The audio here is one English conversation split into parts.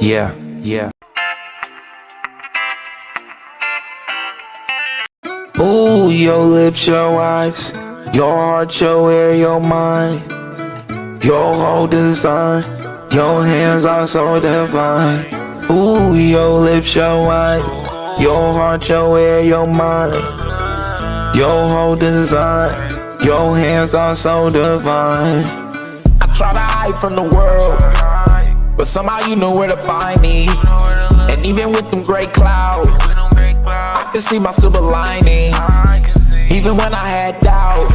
Yeah, yeah. Ooh, your lips, your eyes, your heart, your hair, your mind, your whole design, your hands are so divine. Ooh, your lips, your eyes, your heart, your hair, your mind, your whole design, your hands are so divine. I try to hide from the world, but somehow you know where to find me. And even with them gray clouds, I can see my silver lining. Even when I had doubt,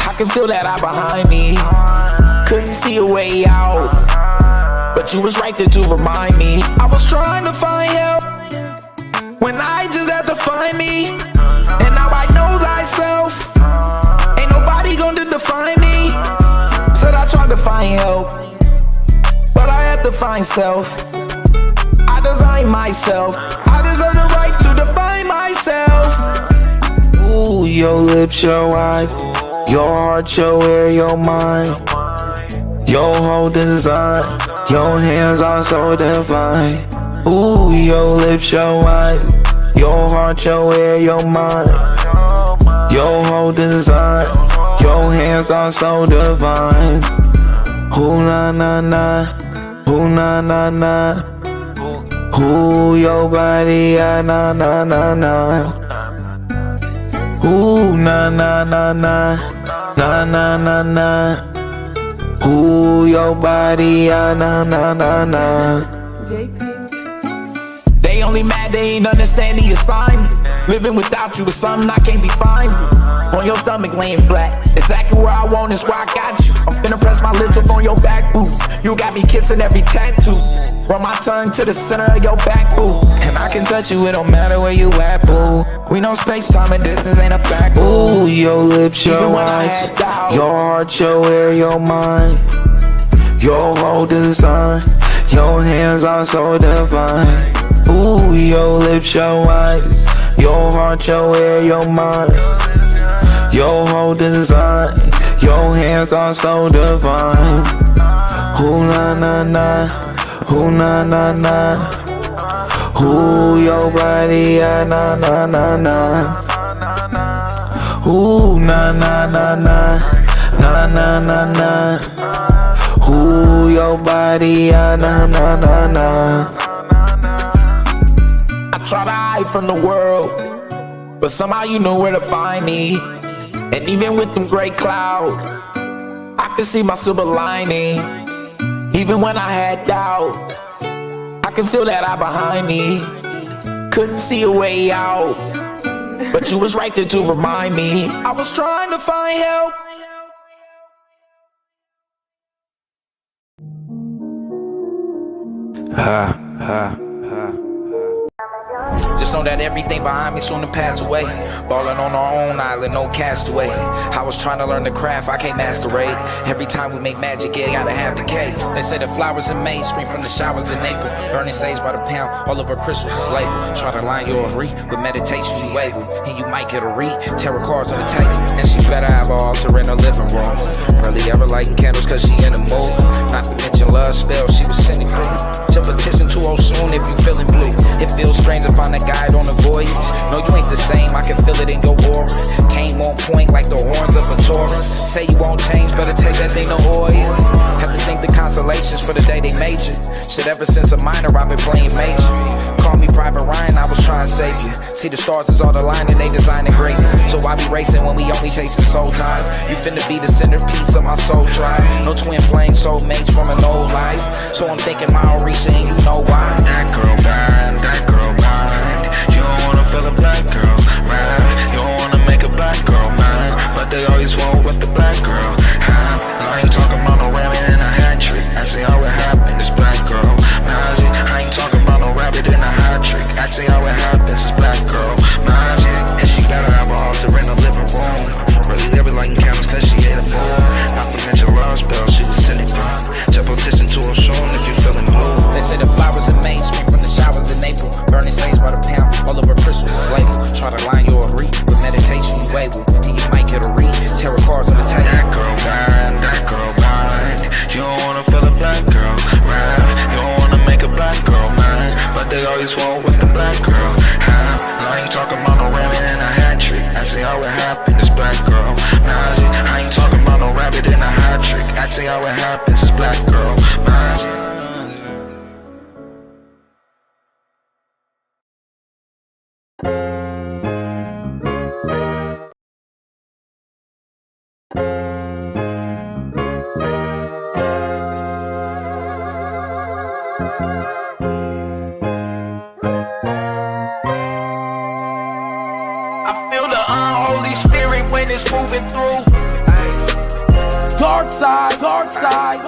I can feel that eye behind me. Couldn't see a way out, but you was right there to remind me. I was trying to find help when I just had to find me. And now I know thyself, ain't nobody gonna define me. Said I tried to find help, but I had to find self. I designed myself, I deserve the right to define myself. Ooh, your lips, your eyes, your heart, your hair, your mind, your whole design, your hands are so divine. Ooh, your lips, your eyes, your heart, your hair, your mind, your whole design, your hands are so divine. Ooh, na na na, ooh, na na na. Ooh, your body, ah, na na na na. Ooh, na na na na, na na na na. Ooh, your body, ah, na na na na. They only mad they ain't understand the assignment. Living without you is something I can't be fine with. On your stomach laying flat, exactly where I want is where I got you. I'm finna press my lips up on your back, boo. You got me kissing every tattoo. Run my tongue to the center of your back, boo. And I can touch you, it don't matter where you at, boo. We know space, time, and distance ain't a fact. Ooh, your lips, your eyes, your heart, your hair, your mind, your whole design, your hands are so divine. Ooh, your lips, your eyes, your heart, your hair, your mind, your whole design, your hands are so divine. Ooh, na na na, ooh, na na na. Ooh, your body, ah, na na na na. Ooh, na na na na, na na na na. Ooh, your body, ah, na na na na. I try to hide from the world, but somehow you know where to find me. And even with them gray clouds, I can see my silver lining. Even when I had doubt, I can feel that eye behind me. Couldn't see a way out, but you was right there to remind me. I was trying to find help. Just know that everything behind me soon to pass away. Ballin' on our own island, no castaway. I was trying to learn the craft, I can't masquerade. Every time we make magic, it gotta have the cake. They say the flowers in May spring from the showers in April. Burning sage by the pound, all of our crystals is labeled. Try to line your re with meditation, you able, and you might get a read. Tarot cards on the table, and she better have her altar in her living room. Hardly ever lighting candles cause she in the mood. Not to mention love spells she was sending through. Jump a tissing too old soon if you feeling blue. It feels strange to find a guide on a voyage. No, you ain't the same, I can feel it in your aura. Came on point like the horns of a Taurus. Say you won't change, better take that thing to oil. Have to think the constellations for the day they made you. Shit, ever since a minor I've been playing major. Call me Private Ryan, I was trying to save you. See the stars is all the line and they designing greatness. So I be racing when we only chasing soul times. You finna be the centerpiece of my soul tribe. No twin flame soulmates from an old life. So I'm thinking Maurice and you know why. That girl bad, that girl bad. You don't wanna feel a black girl, man. You don't wanna make a black girl, man. But they always want with the black girl. I ain't talking about no rabbit in a hat trick. I see how it happened, this black girl. Magic. I ain't talking about no rabbit in a hat trick. I see how it happens, this black girl. Magic. And she gotta have a altar in the living room. Really never lighting candles cause she ain't a fool. Not to mention love spells she was sending through. Jump a tissing to her soon if you feeling blue. They say the flowers in May spring from the showers but they always want with the black girl. I ain't talking about no rabbit and a hat trick. I see how it happens, it's black girl. I ain't talking about no rabbit and a hat trick. I see how it happens, it's black girl. It's moving through. Dark side, dark side.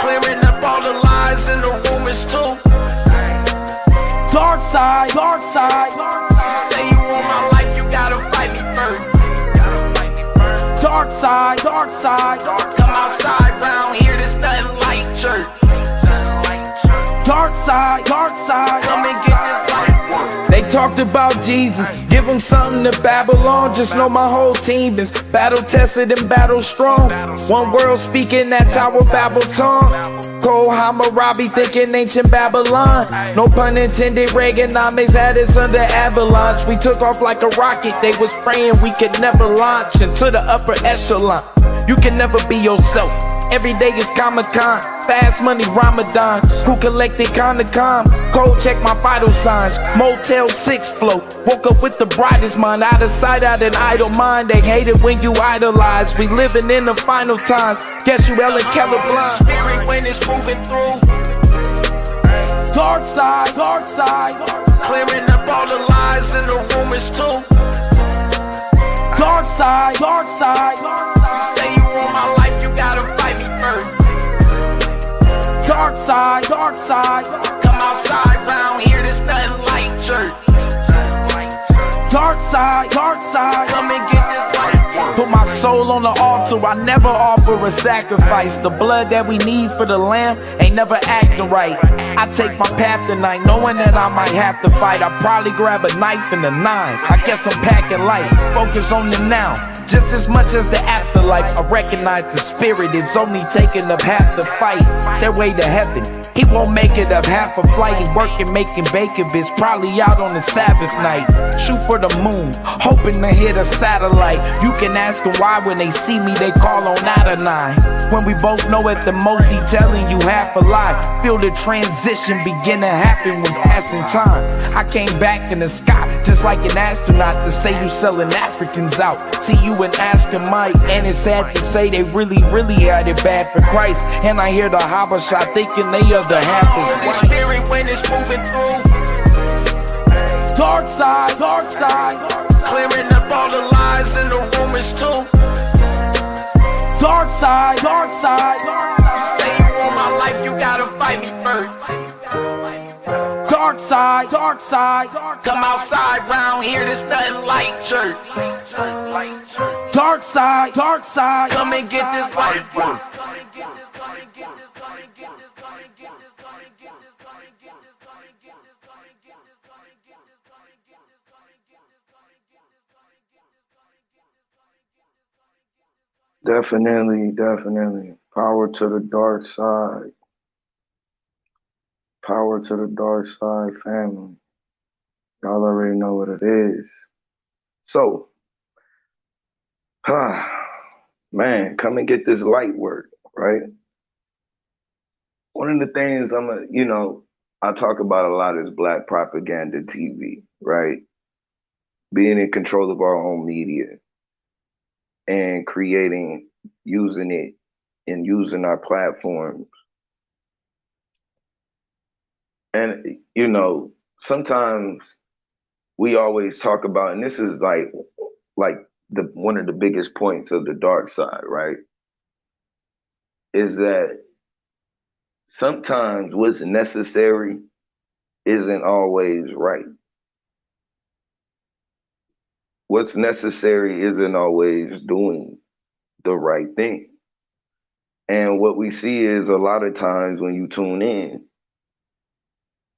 Clearing up all the lies and the rumors too. Dark side, dark side. You say you want my life, you gotta fight me first. Dark side, dark side. Come outside round here, there's nothing like church. Dark side, dark side. Come and get this life work. They talked about Jesus, give them something to Babylon. Just know my whole team is battle tested and battle strong. One world speaking that Tower Babel tongue. Cole Hammurabi thinking ancient Babylon. No pun intended, Reaganomics had us under avalanche. We took off like a rocket, they was praying we could never launch into the upper echelon. You can never be yourself. Every day is Comic-Con, fast money Ramadan. Who collected Comic-Con? Cold check my vital signs. Motel 6 float. Woke up with the brightest mind. Out of sight, out an idle mind. They hate it when you idolize. We living in the final times. Guess you Ellen Keller blind. Spirit when it's moving through. Dark side, dark side. Clearing up all the lies and the rumors too. Dark side, dark side. You say you want my life, you gotta fight me first. Dark side, dark side. Come outside round here, there's nothing like church. Dark side, dark side. Come and get this life work. Put my soul on the altar, I never offer a sacrifice. The blood that we need for the lamb ain't never acting right. I take my path tonight, knowing that I might have to fight. I probably grab a knife and a 9. I guess I'm packing light, focus on the now. Just as much as the afterlife, I recognize the spirit is only taking up half the fight. Stairway to heaven, he won't make it up half a flight. He working, making bacon bits, probably out on the Sabbath night. Shoot for the moon, hoping to hit a satellite. You can ask him why when they see me, they call on Adonai. When we both know at the most he telling you half a lie. Feel the transition begin to happen when passing time. I came back in the sky, just like an astronaut, to say you selling Africans out. See you and asking Mike, and it's sad to say they really had it bad for Christ. And I hear the Habasha thinking they are the half The is spirit when it's moving through. dark side, dark side. Clearing up all the lies and the rumors too. Dark side, dark side. You say you want my life, you gotta fight me first. Dark side, dark side. Come outside round here, there's nothing like church. Dark side, dark side. Come and get this life work. Definitely, definitely. Power to the dark side. Power to the dark side, family. Y'all already know what it is. So, man, come and get this light work, right? One of the things I talk about a lot is black propaganda TV, right? Being in control of our own media and using it and using our platforms. And, sometimes we always talk about, and this is like one of the biggest points of the dark side, right? Is that sometimes what's necessary isn't always right. What's necessary isn't always doing the right thing. And what we see is a lot of times when you tune in,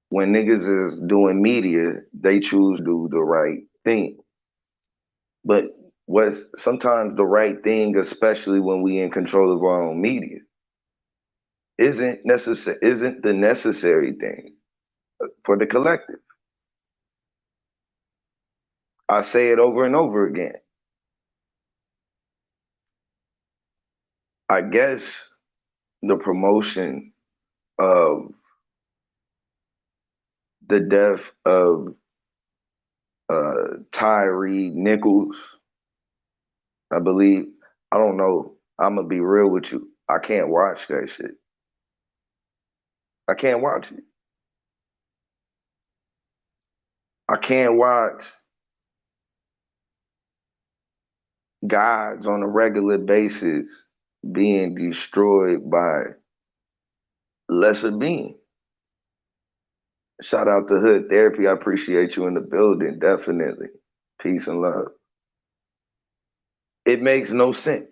when niggas is doing media, they choose to do the right thing. But what's sometimes the right thing, especially when we in control of our own media, isn't the necessary thing. for the collective. I say it over and over again. I guess the promotion of the death of Tyree Nichols, I believe. I don't know. I'm gonna be real with you. I can't watch that shit. I can't watch it. I can't watch gods on a regular basis being destroyed by lesser beings. Shout out to Hood Therapy. I appreciate you in the building. Definitely. Peace and love. It makes no sense.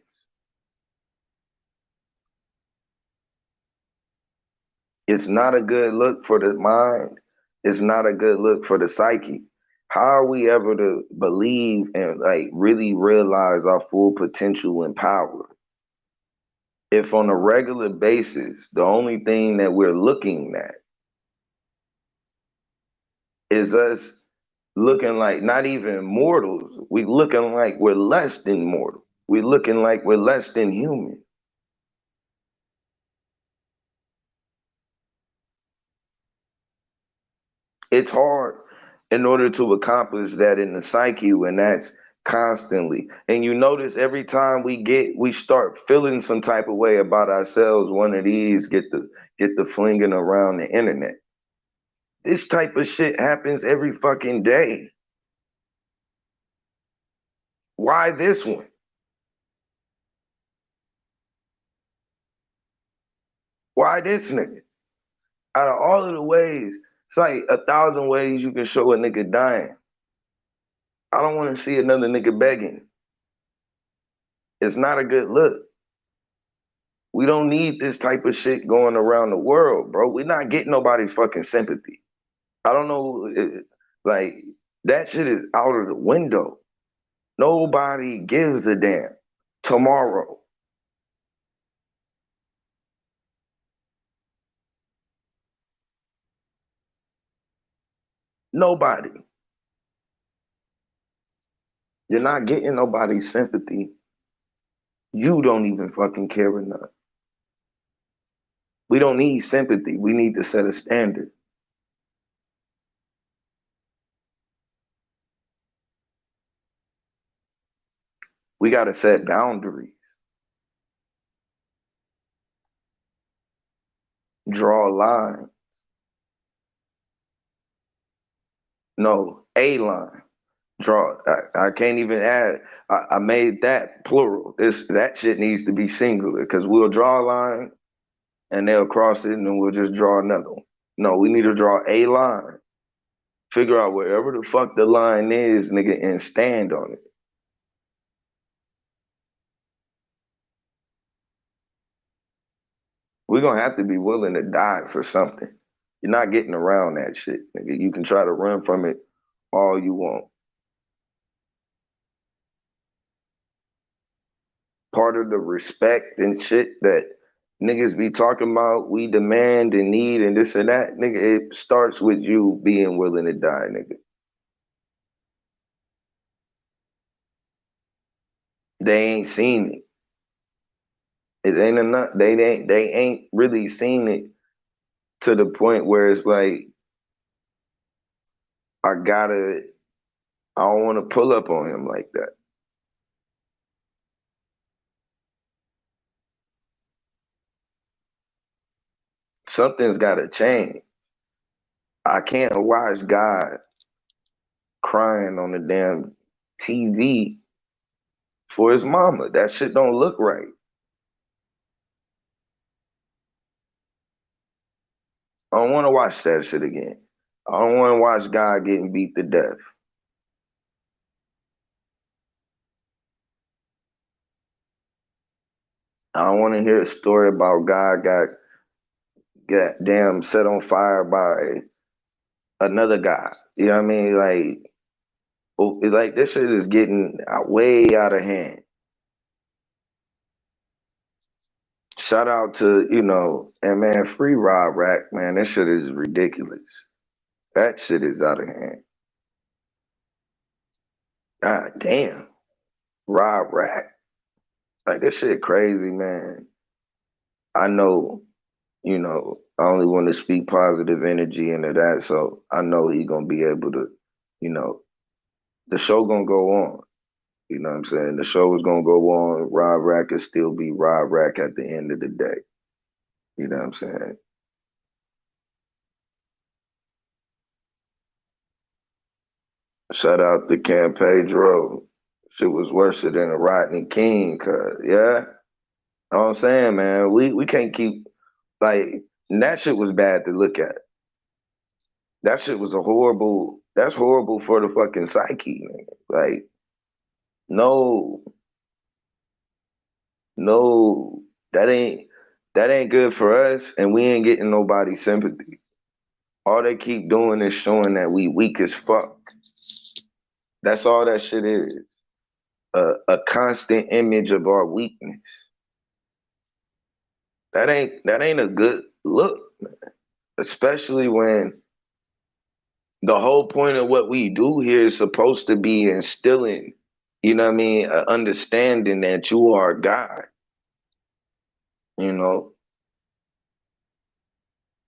It's not a good look for the mind. It's not a good look for the psyche. How are we ever to believe and like really realize our full potential and power if on a regular basis the only thing that we're looking at is us looking like not even mortals. We looking like we're less than mortal. We looking like we're less than human. It's hard in order to accomplish that in the psyche when that's constantly. And you notice every time we start feeling some type of way about ourselves, one of these get the flinging around the internet. This type of shit happens every fucking day. Why this one? Why this nigga? Out of all of the ways, it's like 1,000 ways you can show a nigga dying. I don't want to see another nigga begging. It's not a good look. We don't need this type of shit going around the world, bro. We're not getting nobody's fucking sympathy. I don't know, like that shit is out of the window. Nobody gives a damn. Tomorrow, nobody. You're not getting nobody's sympathy. You don't even fucking care enough. We don't need sympathy. We need to set a standard. We got to set boundaries, draw a line. No, a line. Draw. I can't even add. I made that plural. That shit needs to be singular because we'll draw a line and they'll cross it and then we'll just draw another one. No, we need to draw a line. Figure out wherever the fuck the line is, nigga, and stand on it. We're gonna have to be willing to die for something. You're not getting around that shit, nigga. You can try to run from it all you want. Part of the respect and shit that niggas be talking about, we demand and need and this and that, nigga, it starts with you being willing to die, nigga. They ain't seen it. It ain't enough. They ain't really seen it to the point where it's like, I gotta, I don't wanna pull up on him like that. Something's gotta change. I can't watch God crying on the damn TV for his mama. That shit don't look right. I don't want to watch that shit again. I don't want to watch God getting beat to death. I don't want to hear a story about God got damn set on fire by another God. You know what I mean? Like this shit is getting way out of hand. Shout out to, and man, free Rob Rack, man. This shit is ridiculous. That shit is out of hand. God damn. Rob Rack. Like this shit crazy, man. I know, I only want to speak positive energy into that, so I know he gonna be able to, you know, the show gonna go on. You know what I'm saying? The show is gonna go on. Rob Rack can still be Rob Rack at the end of the day. You know what I'm saying? Shout out to Cam Pedro. Shit was worse than a Rodney King, cuz, yeah. Know what I'm saying, man? We can't keep like that shit was bad to look at. That shit was that's horrible for the fucking psyche, man. Like, no, no, that ain't that ain't good for us, and we ain't getting nobody's sympathy. All they keep doing is showing that we weak as fuck. That's all that shit is. A constant image of our weakness. That ain't a good look, especially when the whole point of what we do here is supposed to be instilling, you know what I mean, an understanding that you are God, you know,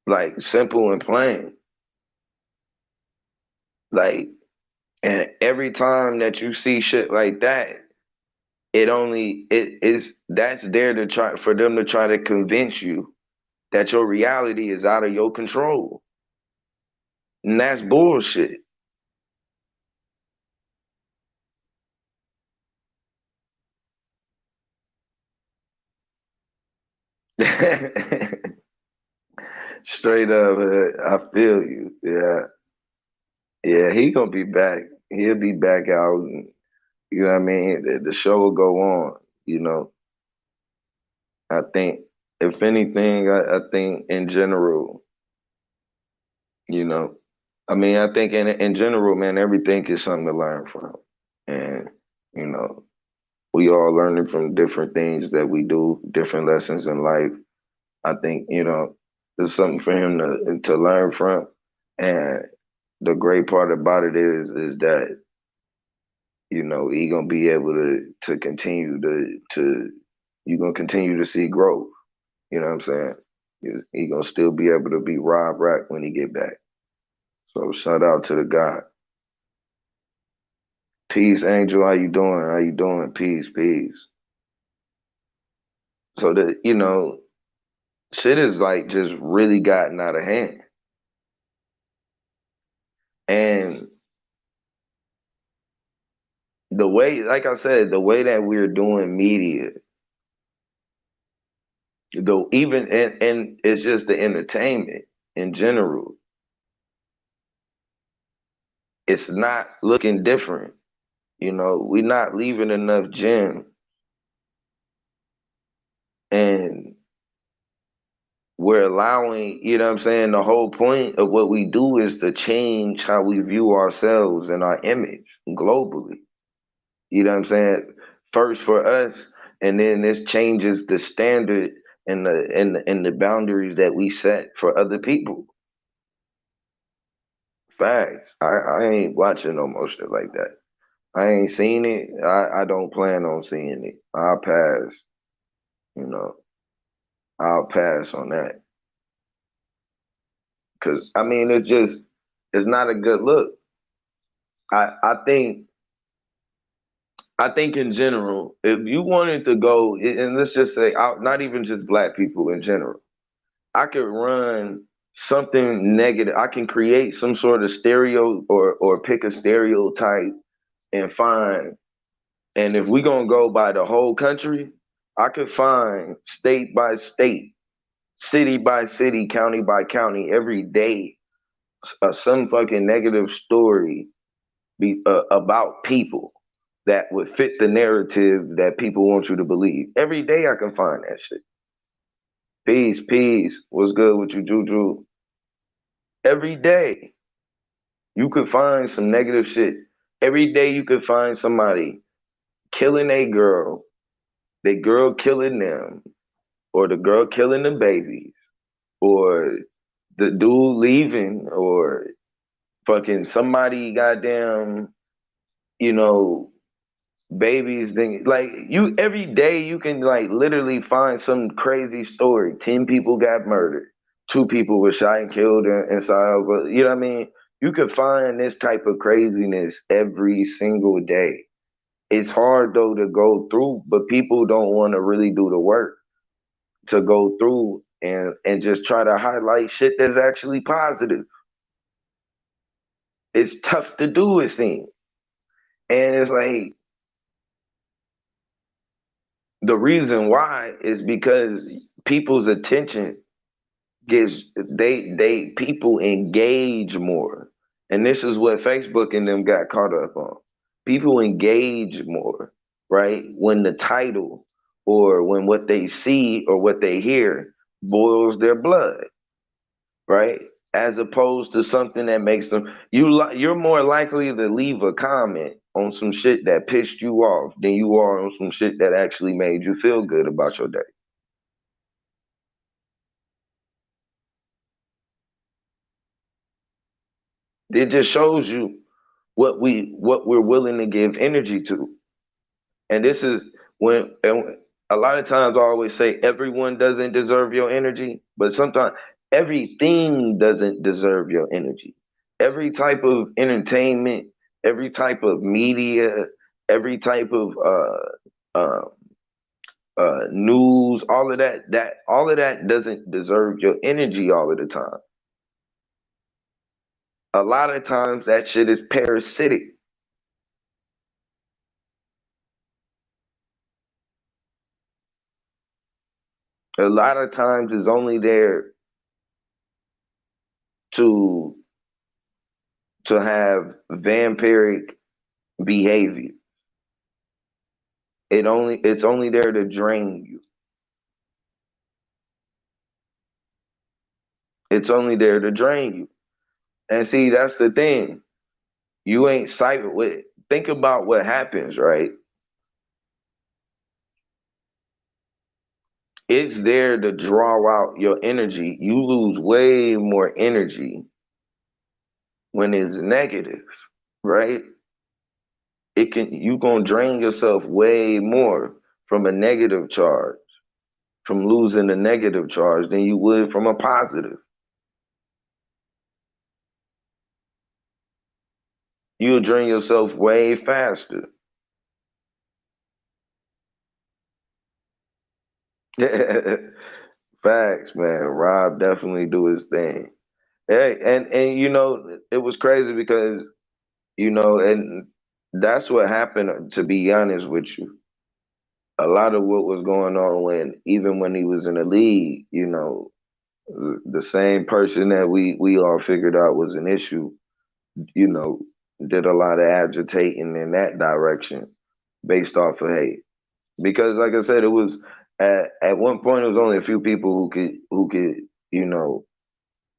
like simple and plain. Like, and every time that you see shit like that, it is that's there to try for them to try to convince you that your reality is out of your control. And that's bullshit. Straight up, I feel you. Yeah. Yeah, he gonna be back. He'll be back out. And, you know what I mean? The show will go on. You know, I think if anything, I think in general, you know, I mean, I think in general, man, everything is something to learn from, and you know, we all learning from different things that we do, different lessons in life. I think there's something for him to learn from, and the great part about it is that he gonna be able to continue to you gonna continue to see growth. You know what I'm saying? He gonna still be able to be Rob Rack when he get back. So shout out to the guy. Peace, Angel. How you doing? How you doing? Peace, peace. So that shit is like just really gotten out of hand. And the way, like I said, the way that we're doing media, though, even and it's just the entertainment in general, it's not looking different. We're not leaving enough gems, and we're allowing, what I'm saying, the whole point of what we do is to change how we view ourselves and our image globally. You know what I'm saying? First for us, and then this changes the standard and the boundaries that we set for other people. Facts. I ain't watching no more shit like that. I ain't seen it. I don't plan on seeing it. I'll pass. You know, I'll pass on that. Cause I mean, it's not a good look. I think in general, if you wanted to go, and let's just say, not even just black people in general, I could run something negative. I can create some sort of stereo or pick a stereotype and find. And if we're gonna go by the whole country, I could find state by state, city by city, county by county, every day, some fucking negative story about people that would fit the narrative that people want you to believe. Every day I can find that shit. Peace, peace. What's good with you, Juju? Every day you could find some negative shit. Every day you could find somebody killing a girl, the girl killing them, or the girl killing the babies, or the dude leaving, or fucking somebody goddamn, you know, babies thing. Like you every day you can like literally find some crazy story. 10 people got murdered. 2 people were shot and killed inside of a, you know what I mean? You could find this type of craziness every single day. It's hard though to go through, but people don't want to really do the work to go through and just try to highlight shit that's actually positive. It's tough to do, it seems. And it's like the reason why is because people's attention gets they people engage more. And this is what Facebook and them got caught up on. People engage more, right? When the title or when what they see or what they hear boils their blood, right? As opposed to something that makes them you're more likely to leave a comment on some shit that pissed you off than you are on some shit that actually made you feel good about your day. It just shows you what we're willing to give energy to. And this is and a lot of times I always say everyone doesn't deserve your energy, but sometimes everything doesn't deserve your energy. Every type of entertainment, every type of media, every type of uh, news, all of that doesn't deserve your energy all of the time. A lot of times that shit is parasitic. A lot of times it's only there to have vampiric behavior. It's only there to drain you. It's only there to drain you. And see, that's the thing. You ain't sight with think about what happens, right? It's there to draw out your energy. You lose way more energy when it's negative, right? It can you gonna drain yourself way more from a negative charge, from losing a negative charge than you would from a positive. You'll drain yourself way faster. Facts, man. Rob definitely do his thing. Hey, and you know, it was crazy because, you know, and that's what happened, to be honest with you. A lot of what was going on when even when he was in the league, you know, the same person that we all figured out was an issue, you know, did a lot of agitating in that direction based off of hate. Because like I said, it was at one point it was only a few people who could, you know,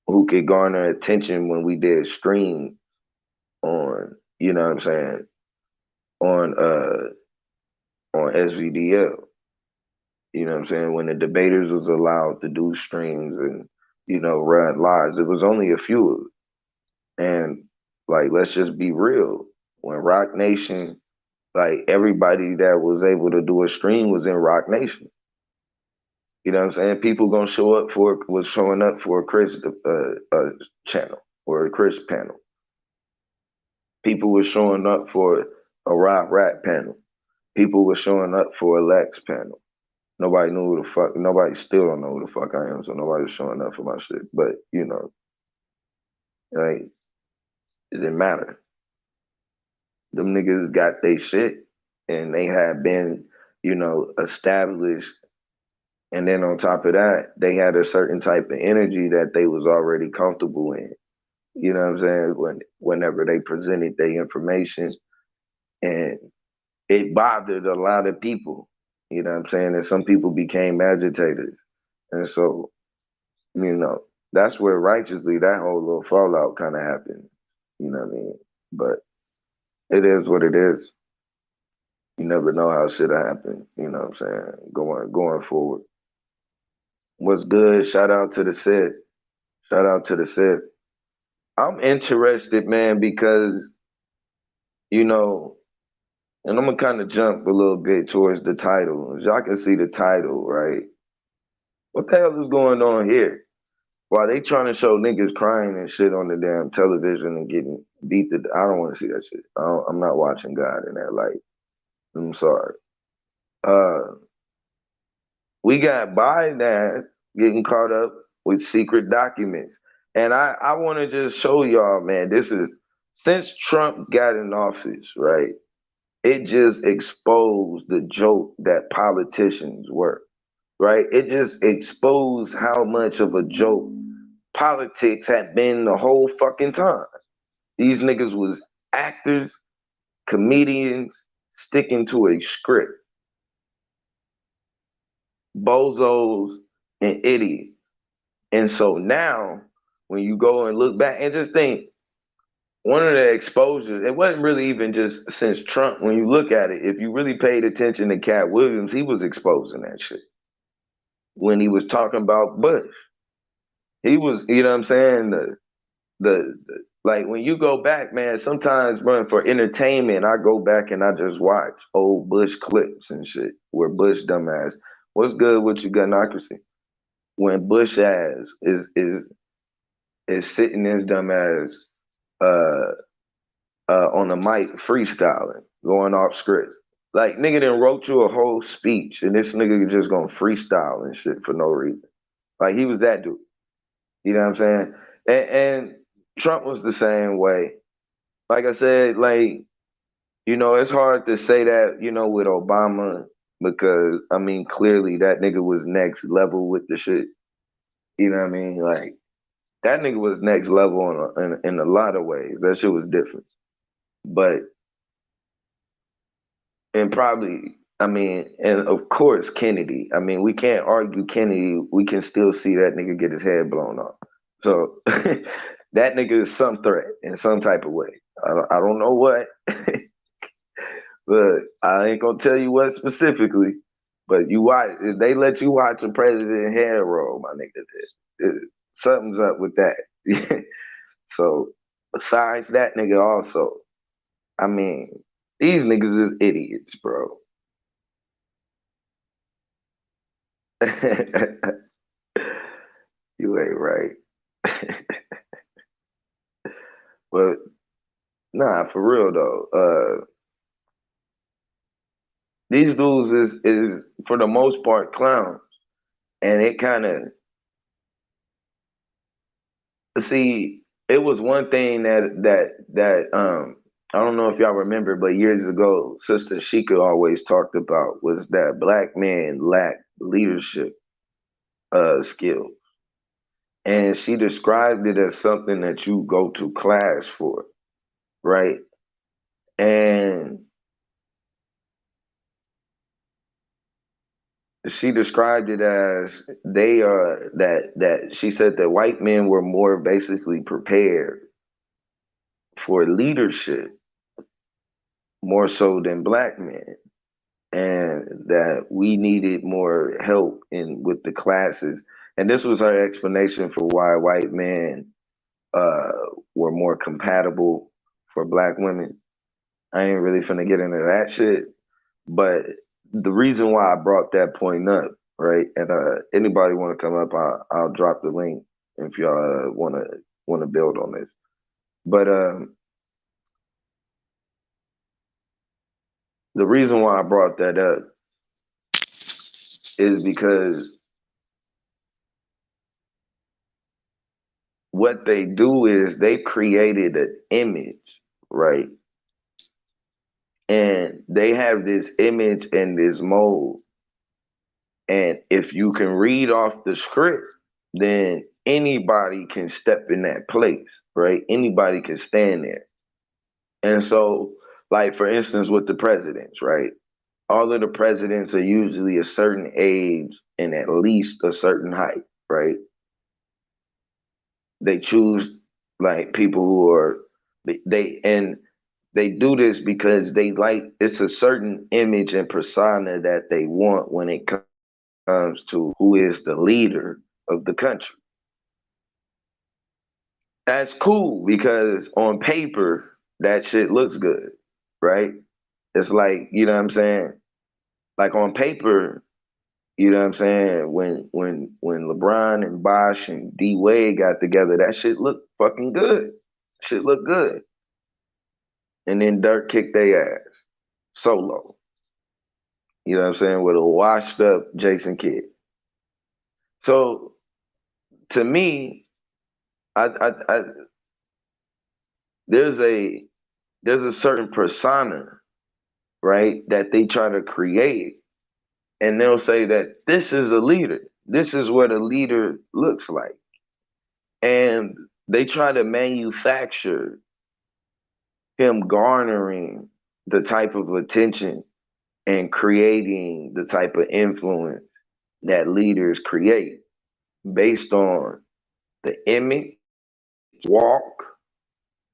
who could garner attention when we did stream on, you know what I'm saying, on SVDL. You know what I'm saying? When the debaters was allowed to do streams and, you know, run lives, it was only a few. And like, let's just be real. When Rock Nation, like everybody that was able to do a stream was in Rock Nation. You know what I'm saying? People gonna show up for was showing up for a Chris channel or a Chris panel. People were showing up for a Rock Rat panel. People were showing up for a Lex panel. Nobody knew who the fuck. Nobody still don't know who the fuck I am. So nobody's showing up for my shit. But you know, like it didn't matter. Them niggas got they shit, and they had been, you know, established. And then on top of that, they had a certain type of energy that they was already comfortable in. You know what I'm saying? Whenever they presented their information, and it bothered a lot of people. You know what I'm saying? And some people became agitators. And so, you know, that's where righteously that whole little fallout kind of happened. You know what I mean? But it is what it is. You never know how shit'll happen. You know what I'm saying? Going forward. What's good? Shout out to the set. Shout out to the set. I'm interested, man, because you know, and I'm gonna kind of jump a little bit towards the title. As y'all can see the title, right? What the hell is going on here? Why they trying to show niggas crying and shit on the damn television and getting beat to? I don't want to see that shit. I'm not watching God in that light. I'm sorry. Uh, we got Biden getting caught up with secret documents, and I want to just show y'all, man. This is since Trump got in office, right? It just exposed the joke that politicians were, right? It just exposed how much of a joke politics had been the whole fucking time. These niggas was actors, comedians, sticking to a script, bozos, and idiots. And so now, when you go and look back and just think, one of the exposures, it wasn't really even just since Trump. When you look at it, if you really paid attention to Cat Williams, he was exposing that shit when he was talking about Bush. He was, you know what I'm saying? The like when you go back, man, sometimes, bro, for entertainment, I go back and I just watch old Bush clips and shit where Bush dumbass, what's good with your gunocracy? When Bush ass is sitting his dumbass uh on the mic freestyling, going off script. Like nigga done wrote you a whole speech and this nigga just gonna freestyle and shit for no reason. Like he was that dude. You know what I'm saying? And Trump was the same way. Like I said, like, it's hard to say that, with Obama because I mean clearly that nigga was next level with the shit. You know what I mean? Like that nigga was next level in a lot of ways. That shit was different. But and probably, I mean, and of course Kennedy. I mean, we can't argue Kennedy. We can still see that nigga get his head blown off. So that nigga is some threat in some type of way. I don't know what, but I ain't gonna tell you what specifically. But you watch, if they let you watch a president head roll, my nigga, something's up with that. So besides that nigga, also, I mean, these niggas is idiots, bro. You ain't right. But nah, for real though. These dudes is for the most part clowns, and it kind of see. It was one thing that I don't know if y'all remember, but years ago, Sister Sheikah always talked about was that black men lack leadership skills, and she described it as something that you go to class for, right? And she described it as they are that she said that white men were more basically prepared for leadership more so than black men, and that we needed more help in with the classes. And this was her explanation for why white men uh were more compatible for black women. I ain't really finna get into that shit, but the reason why I brought that point up, right? And anybody want to come up, I'll drop the link if y'all want to build on this. But the reason why I brought that up is because what they do is they created an image, right? And they have this image and this mold. And if you can read off the script, then anybody can step in that place, right? Anybody can stand there. And so, like for instance, with the presidents, right? All of the presidents are usually a certain age and at least a certain height, right? They choose like people who are they do this because they like it's a certain image and persona that they want when it comes to who is the leader of the country. That's cool because on paper that shit looks good, right? It's like, you know what I'm saying? Like on paper, you know what I'm saying? When LeBron and Bosh and D Wade got together, that shit looked fucking good. Shit looked good. And then Dirk kicked their ass solo. You know what I'm saying? With a washed up Jason Kidd. So to me, I there's a there's a certain persona, right, that they try to create, and they'll say that this is a leader. This is what a leader looks like, and they try to manufacture him garnering the type of attention and creating the type of influence that leaders create based on the image, walk,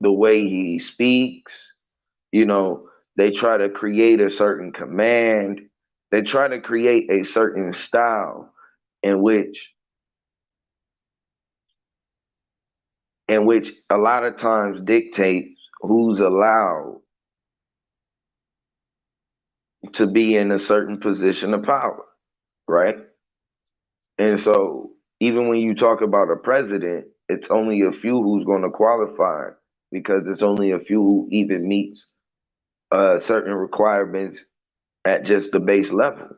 the way he speaks. You know, they try to create a certain command. They try to create a certain style in which a lot of times dictates who's allowed to be in a certain position of power, right? And so even when you talk about a president, it's only a few who's going to qualify because it's only a few who even meets certain requirements at just the base level,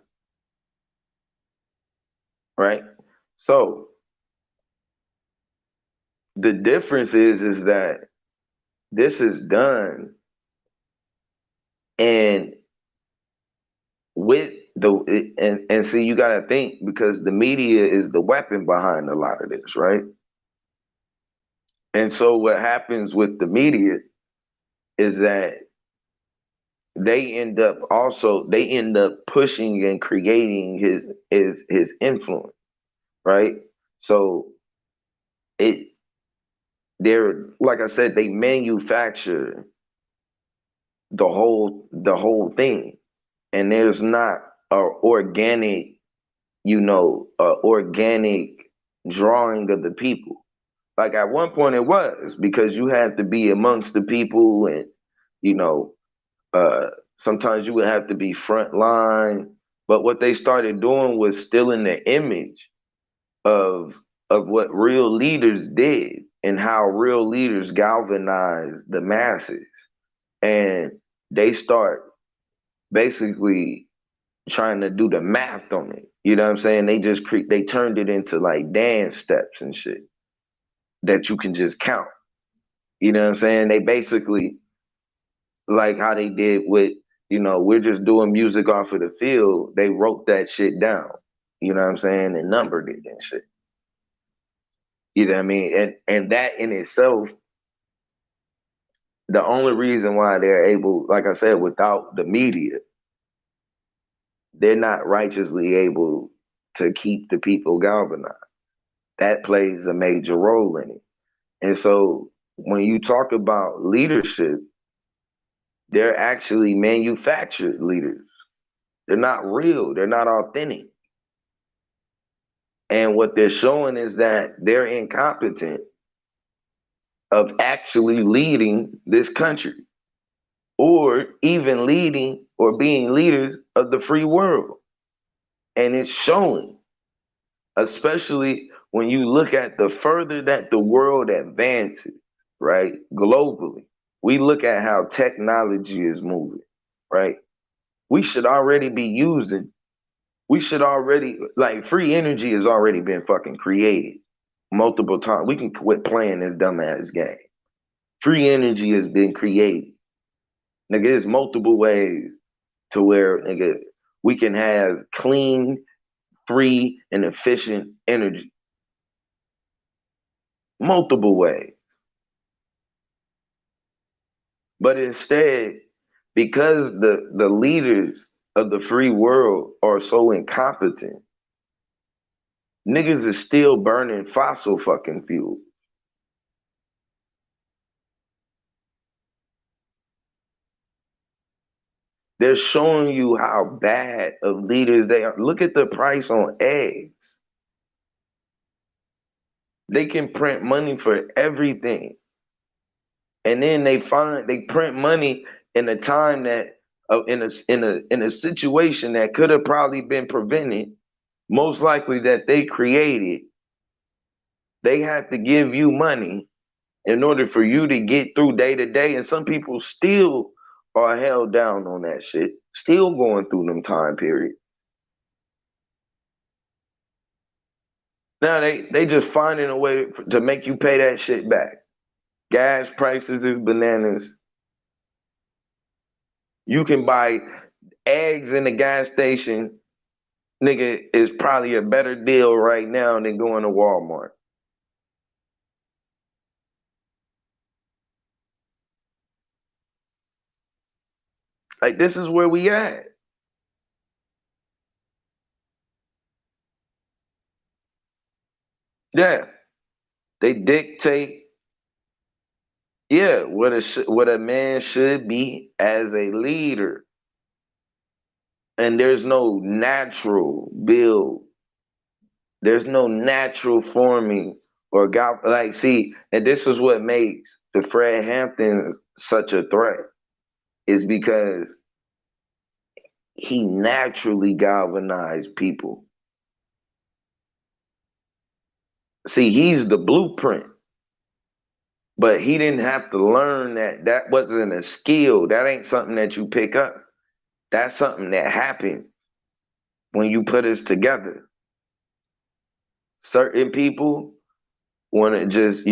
right? So the difference is that this is done and with and see, you got to think, because the media is the weapon behind a lot of this, right? And so what happens with the media is that they end up pushing and creating his influence, right? So it they're, like I said, they manufacture the whole thing, and there's not a organic, organic drawing of the people. Like at one point it was, because you had to be amongst the people, and you know, uh, sometimes you would have to be front line. But what they started doing was stealing the image of what real leaders did and how real leaders galvanize the masses. And they start basically trying to do the math on it. You know what I'm saying? They turned it into like dance steps and shit that you can just count. You know what I'm saying? They basically, like how they did with, we're just doing music off of the field. They wrote that shit down. You know what I'm saying? And numbered it and shit. You know what I mean? And that in itself, the only reason why they're able, like I said, without the media, they're not righteously able to keep the people galvanized. That plays a major role in it. And so when you talk about leadership, they're actually manufactured leaders. They're not real, they're not authentic. And what they're showing is that they're incompetent of actually leading this country, or even leading or being leaders of the free world. And it's showing, especially when you look at the further that the world advances, right? Globally, we look at how technology is moving, right? We should already be using, we should already, like, free energy has already been fucking created multiple times. We can quit playing this dumbass game. Free energy has been created. Nigga, there's multiple ways to where, nigga, we can have clean, free, and efficient energy. Multiple ways. But instead, because the leaders of the free world are so incompetent, niggas is still burning fossil fucking fuel. They're showing you how bad of leaders they are. Look at the price on eggs. They can print money for everything. And then they print money in a time that in a situation that could have probably been prevented, most likely that they created. They had to give you money in order for you to get through day to day. And some people still are held down on that shit, still going through them time periods. Now they just finding a way to make you pay that shit back. Gas prices is bananas. You can buy eggs in the gas station, nigga, is probably a better deal right now than going to Walmart. Like, this is where we at. Yeah, they dictate, yeah, what a man should be as a leader. And there's no natural build. There's no natural forming or God. Like, see, and this is what makes the Fred Hampton such a threat, is because he naturally galvanized people. See, he's the blueprint, but he didn't have to learn that. That wasn't a skill. That ain't something that you pick up. That's something that happened when you put us together. Certain people want to just,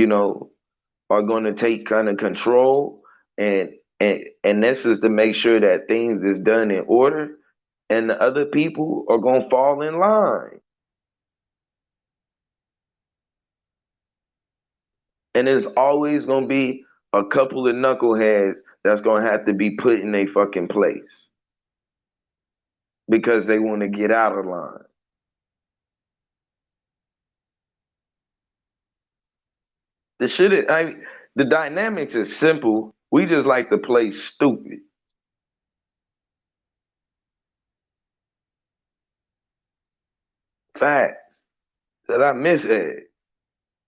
are going to take kind of control, and this is to make sure that things is done in order, and the other people are going to fall in line. And there's always going to be a couple of knuckleheads that's going to have to be put in a fucking place because they want to get out of line. The dynamics is simple. We just like to play stupid. Facts. That I miss eggs.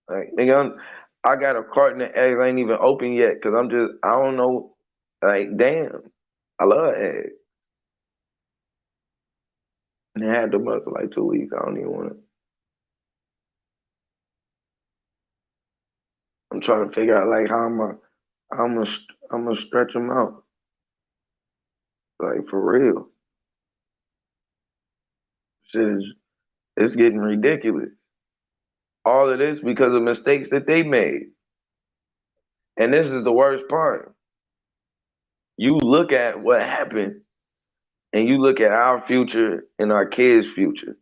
Like, nigga, I got a carton of eggs I ain't even open yet because I don't know. Like, damn, I love eggs. And I had them up for like 2 weeks. I don't even want to. I'm trying to figure out like how I'm gonna stretch them out. Like, for real. It's getting ridiculous. All of this because of mistakes that they made. And this is the worst part. You look at what happened and you look at our future and our kids' future.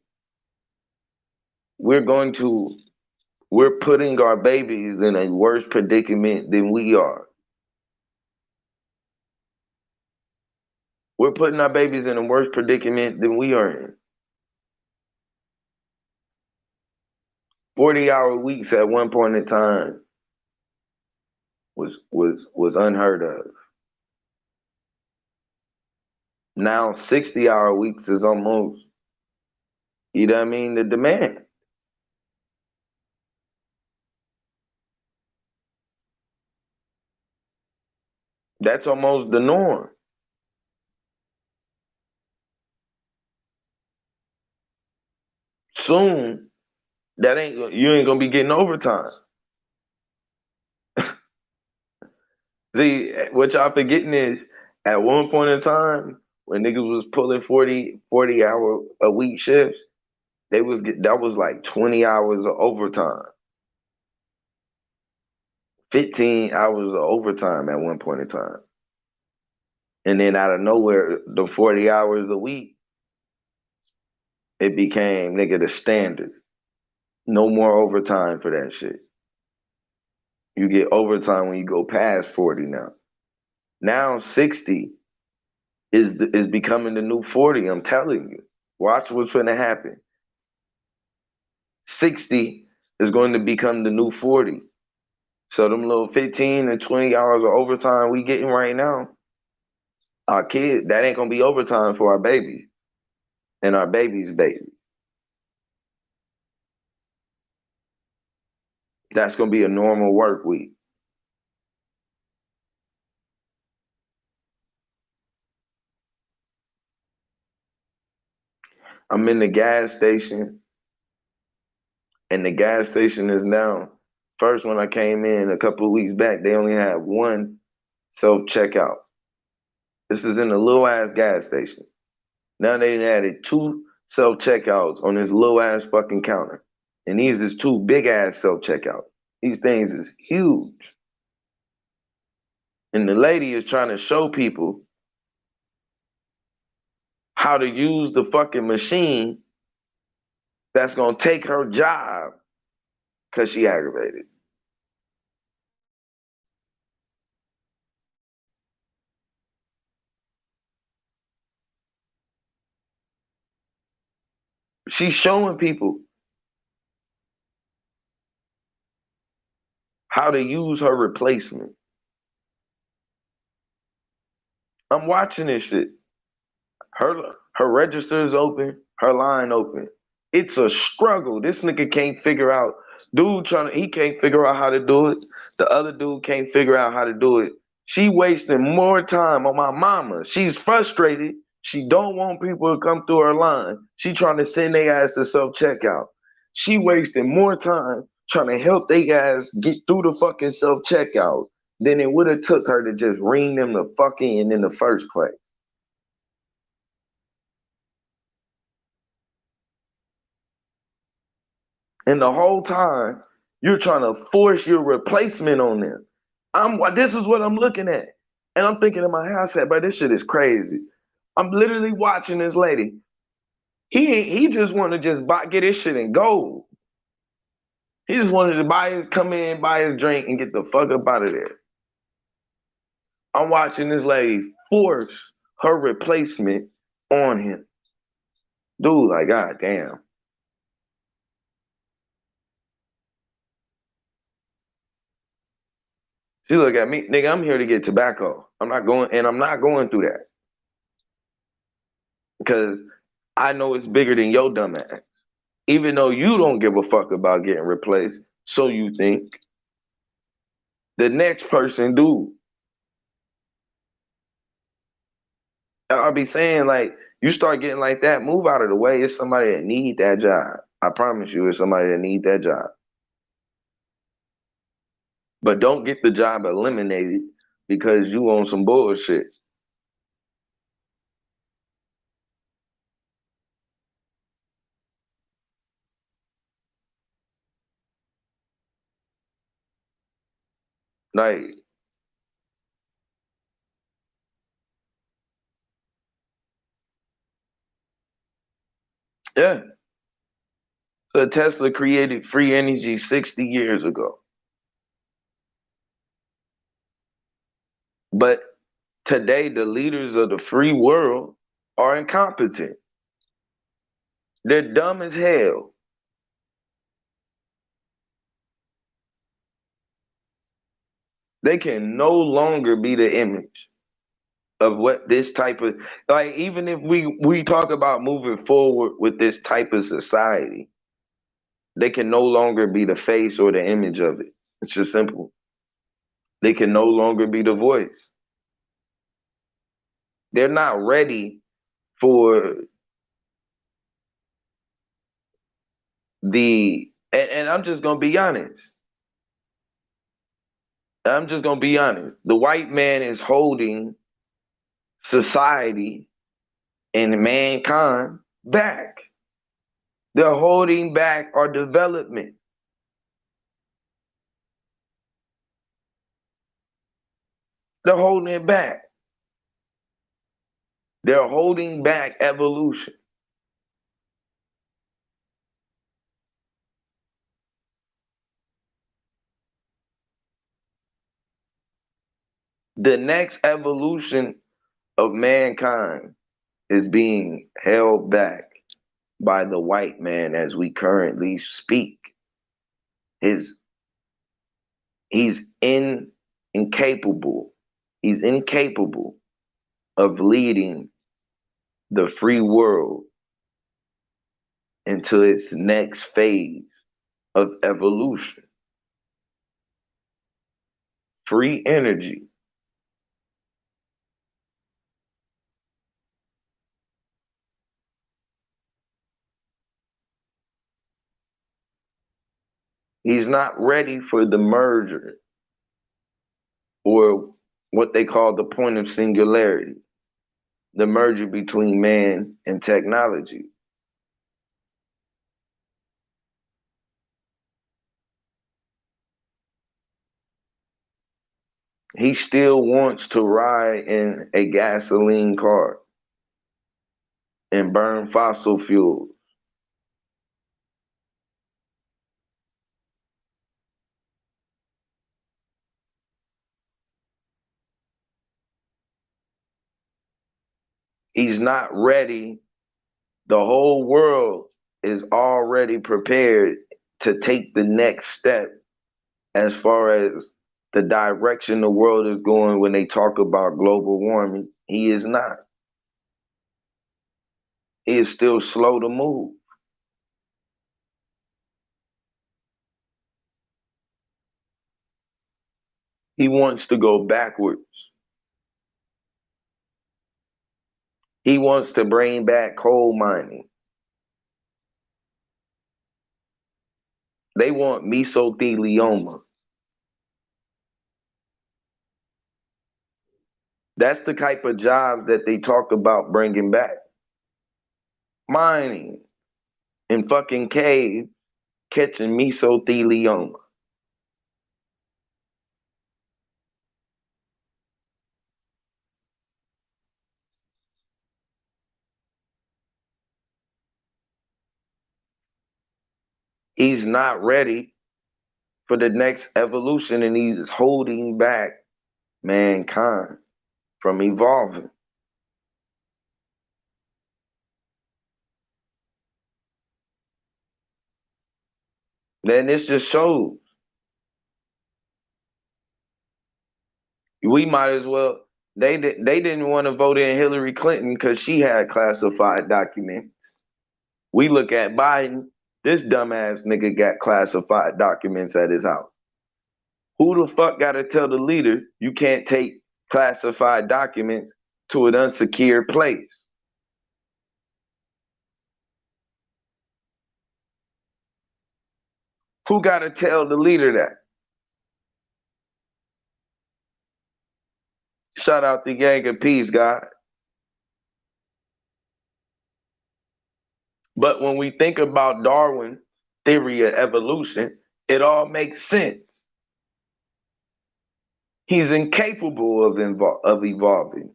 We're putting our babies in a worse predicament than we are. We're putting our babies in a worse predicament than we are in. 40-hour weeks at one point in time was unheard of. Now 60-hour weeks is almost, you know what I mean, the demand. That's almost the norm. Soon, you ain't gonna be getting overtime. See, what y'all forgetting is at one point in time when niggas was pulling 40 hour a week shifts, that was like 20 hours of overtime. 15 hours of overtime at one point in time. And then out of nowhere, the 40 hours a week, it became, nigga, the standard. No more overtime for that shit. You get overtime when you go past 40 now. Now 60 is becoming the new 40. I'm telling you. Watch what's going to happen. 60 is going to become the new 40. So them little 15 and 20 hours of overtime we getting right now, our kids, that ain't gonna be overtime for our babies and our baby's baby. That's gonna be a normal work week. I'm in the gas station, and the gas station is now. First, when I came in a couple of weeks back, they only had one self checkout. This is in a little ass gas station. Now they added two self checkouts on this little ass fucking counter. And these is two big ass self checkouts. These things is huge. And the lady is trying to show people how to use the fucking machine that's gonna take her job because she aggravated. She's showing people how to use her replacement. I'm watching this shit. Her register is open, her line open. It's a struggle. This nigga can't figure out. He can't figure out how to do it. The other dude can't figure out how to do it. She wasting more time on my mama. She's frustrated. She don't want people to come through her line. She trying to send their ass to self checkout. She wasting more time trying to help they ass get through the fucking self checkout than it would have took her to just ring them the fuck in the first place. And the whole time you're trying to force your replacement on them. This is what I'm looking at. And I'm thinking in my head, I said, but this shit is crazy. I'm literally watching this lady. He just wanted to get his shit and go. He just wanted to come in, buy his drink, and get the fuck up out of there. I'm watching this lady force her replacement on him. Dude, like, god damn. She look at me, nigga, I'm here to get tobacco. I'm not going through that. Because I know it's bigger than your dumb ass. Even though you don't give a fuck about getting replaced, so you think. The next person do. I'll be saying, like, you start getting like that, move out of the way. It's somebody that need that job. I promise you, it's somebody that need that job. But don't get the job eliminated because you on some bullshit. Like, yeah. So Tesla created free energy 60 years ago. But today, the leaders of the free world are incompetent. They're dumb as hell. They can no longer be the image of what this type of, like, even if we talk about moving forward with this type of society, they can no longer be the face or the image of it. It's just simple. They can no longer be the voice. They're not ready for and I'm just gonna be honest. I'm just gonna be honest. The white man is holding society and mankind back. They're holding back our development. They're holding it back. They're holding back evolution. The next evolution of mankind is being held back by the white man as we currently speak. He's incapable. He's incapable of leading the free world into its next phase of evolution. free energy. He's not ready for the merger or what they call the point of singularity, the merger between man and technology. He still wants to ride in a gasoline car and burn fossil fuels. He's not ready. The whole world is already prepared to take the next step as far as the direction the world is going when they talk about global warming. He is not. He is still slow to move. He wants to go backwards. He wants to bring back coal mining. They want mesothelioma. That's the type of jobs that they talk about bringing back. Mining in fucking caves, catching mesothelioma. He's not ready for the next evolution and he's holding back mankind from evolving. Then this just shows we might as well. They didn't want to vote in Hillary Clinton because she had classified documents. We look at Biden. This dumbass nigga got classified documents at his house. Who the fuck got to tell the leader you can't take classified documents to an unsecure place? Who got to tell the leader that? Shout out to Gang of Peace, God. But when we think about Darwin's theory of evolution, it all makes sense. He's incapable of evolving.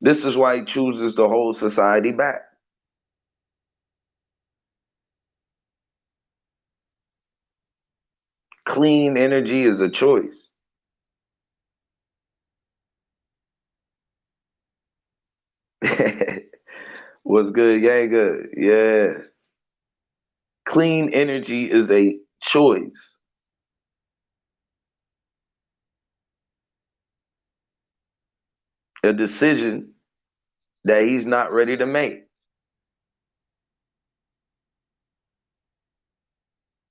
This is why he chooses to hold society back. Clean energy is a choice. What's good? Yeah, good. Yeah. Clean energy is a choice. A decision that he's not ready to make.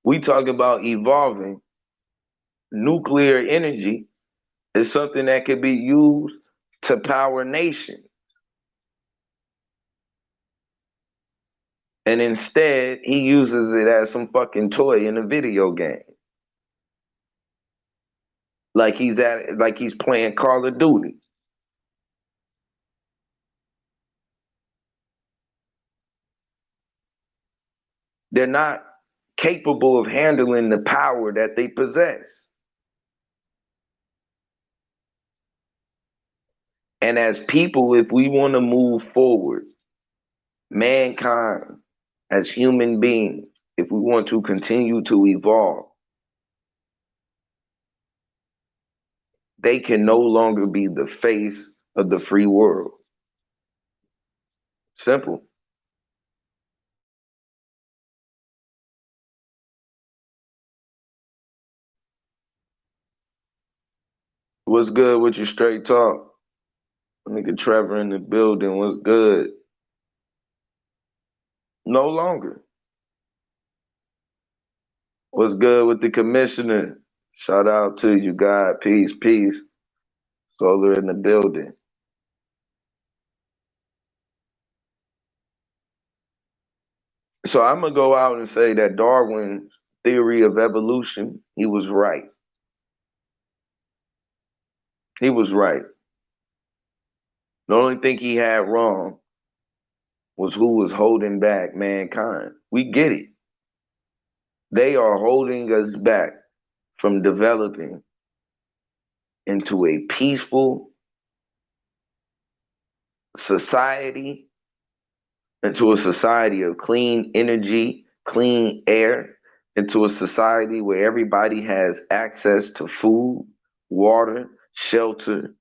We talk about evolving. Nuclear energy is something that could be used to power nations. And instead, he uses it as some fucking toy in a video game. Like he's playing Call of Duty. They're not capable of handling the power that they possess. And as people, if we want to move forward, mankind, as human beings, if we want to continue to evolve, they can no longer be the face of the free world. Simple. What's good with your straight talk? Nigga Trevor in the building. What's good? No longer. What's good with the commissioner? Shout out to you, God. Peace, peace. Solar in the building. So I'm gonna go out and say that Darwin's theory of evolution, he was right. He was right. The only thing he had wrong was who was holding back mankind. We get it. They are holding us back from developing into a peaceful society, into a society of clean energy, clean air, into a society where everybody has access to food, water, shelter.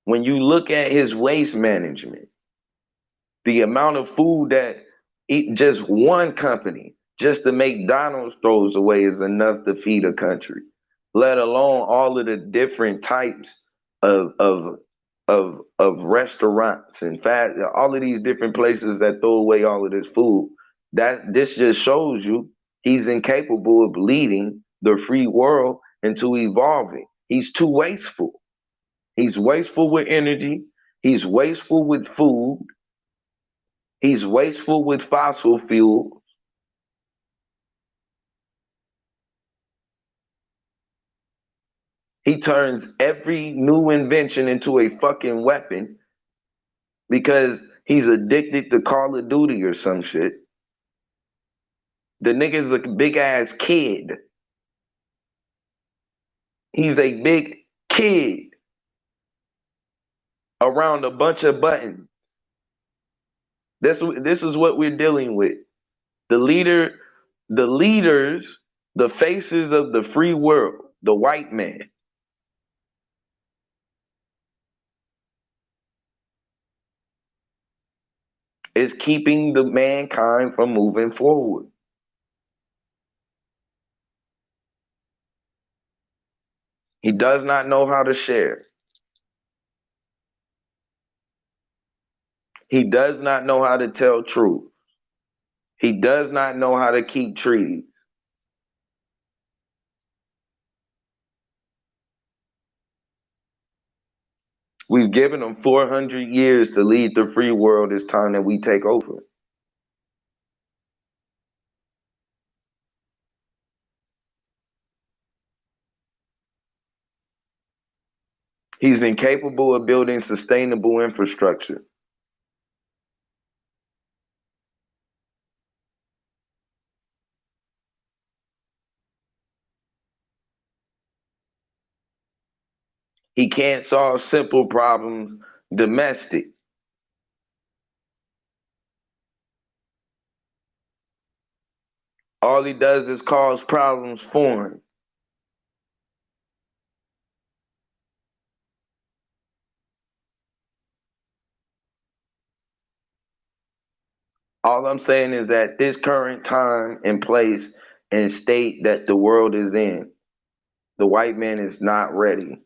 When you look at his waste management, the amount of food that just one company, just to make McDonald's throws away is enough to feed a country, let alone all of the different types of restaurants and fast, all of these different places that throw away all of this food. That this just shows you he's incapable of leading the free world into evolving. He's too wasteful. He's wasteful with energy. He's wasteful with food. He's wasteful with fossil fuels. He turns every new invention into a fucking weapon because he's addicted to Call of Duty or some shit. The nigga's a big ass kid. He's a big kid around a bunch of buttons. This is what we're dealing with. The leaders, the faces of the free world, the white man. Is keeping the mankind from moving forward. He does not know how to share. He does not know how to tell truth. He does not know how to keep treaties. We've given him 400 years to lead the free world. It's time that we take over. He's incapable of building sustainable infrastructure. He can't solve simple problems domestic. All he does is cause problems foreign. All I'm saying is that this current time and place and state that the world is in, the white man is not ready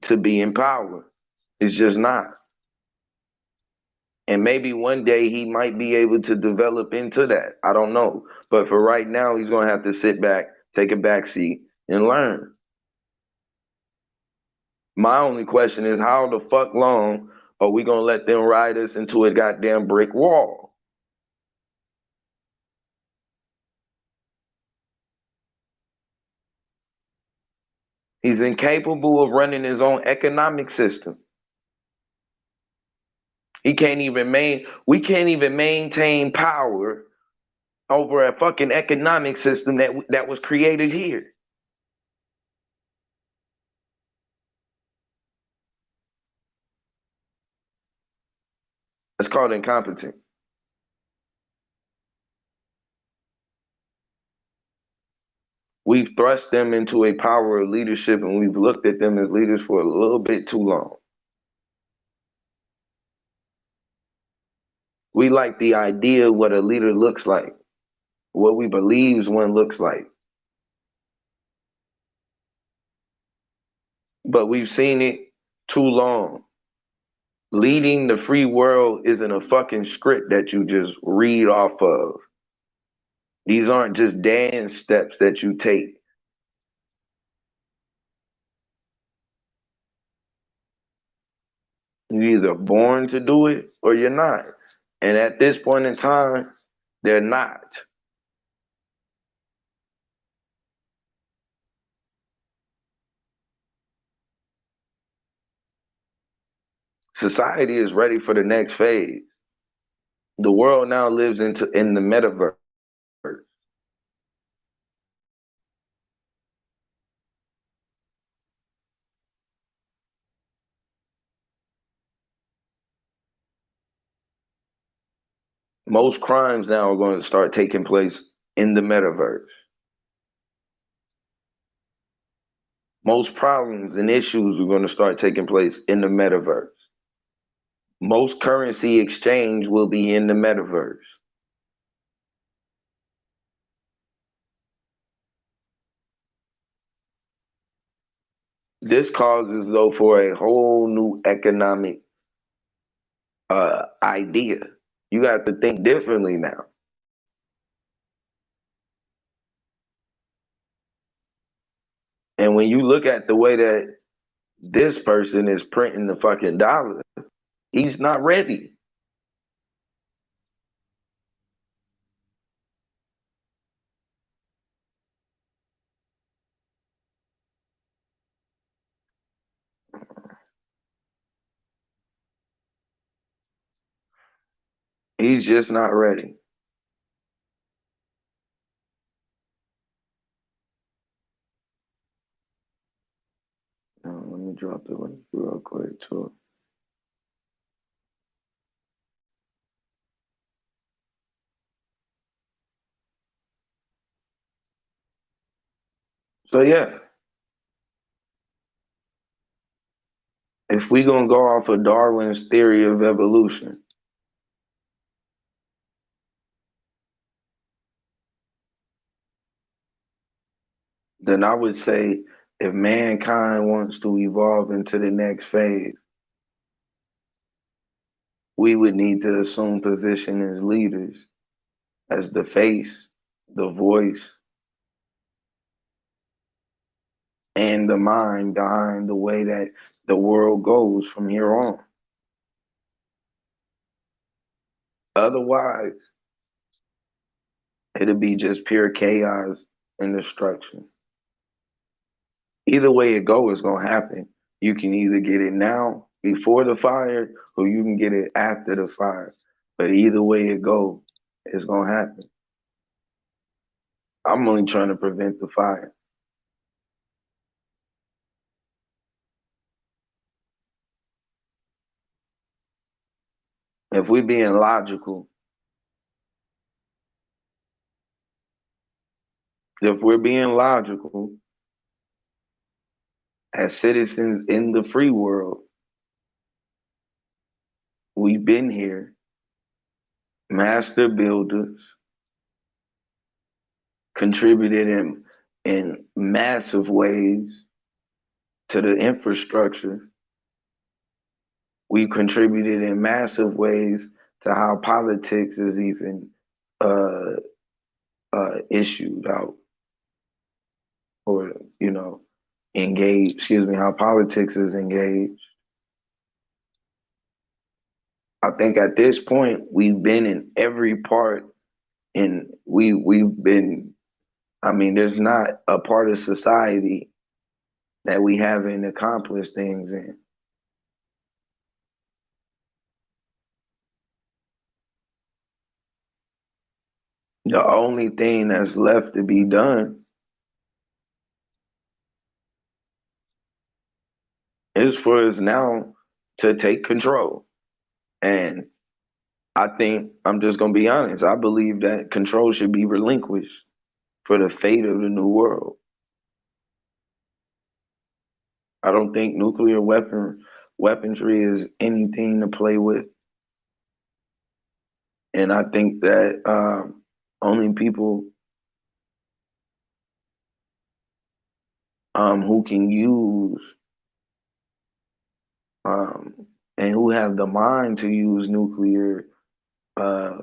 to be in power. It's just not. And maybe one day he might be able to develop into that. I don't know. But for right now, he's going to have to sit back, take a back seat, and learn. My only question is, how the fuck long are we going to let them ride us into a goddamn brick wall? He's incapable of running his own economic system. We can't even maintain power over a fucking economic system that was created here. It's called incompetent. We've thrust them into a power of leadership and we've looked at them as leaders for a little bit too long. We like the idea of what a leader looks like, what we believe one looks like. But we've seen it too long. Leading the free world isn't a fucking script that you just read off of. These aren't just dance steps that you take. You're either born to do it or you're not. And at this point in time, they're not. Society is ready for the next phase. The world now lives in the metaverse. Most crimes now are going to start taking place in the metaverse. Most problems and issues are going to start taking place in the metaverse. Most currency exchange will be in the metaverse. This causes, though, for a whole new economic idea. You have to think differently now. And when you look at the way that this person is printing the fucking dollar, he's not ready. He's just not ready. Let me drop the link real quick too. So yeah, if we gonna go off of Darwin's theory of evolution, then I would say if mankind wants to evolve into the next phase, we would need to assume position as leaders, as the face, the voice, and the mind behind the way that the world goes from here on. Otherwise, it'll be just pure chaos and destruction. Either way it go is gonna happen. You can either get it now before the fire, or you can get it after the fire. But either way it go, it's gonna happen. I'm only trying to prevent the fire. If we're being logical, if we're being logical as citizens in the free world, we've been here, master builders, contributed in massive ways to the infrastructure. We contributed in massive ways to how politics is even uh, issued out, or engaged. Excuse me, how politics is engaged. I think at this point we've been in every part, and we've been. I mean, there's not a part of society that we haven't accomplished things in. The only thing that's left to be done is for us now to take control. And I think I'm just gonna be honest. I believe that control should be relinquished for the fate of the new world. I don't think nuclear weaponry is anything to play with, and I think that only people who can use and who have the mind to use nuclear uh,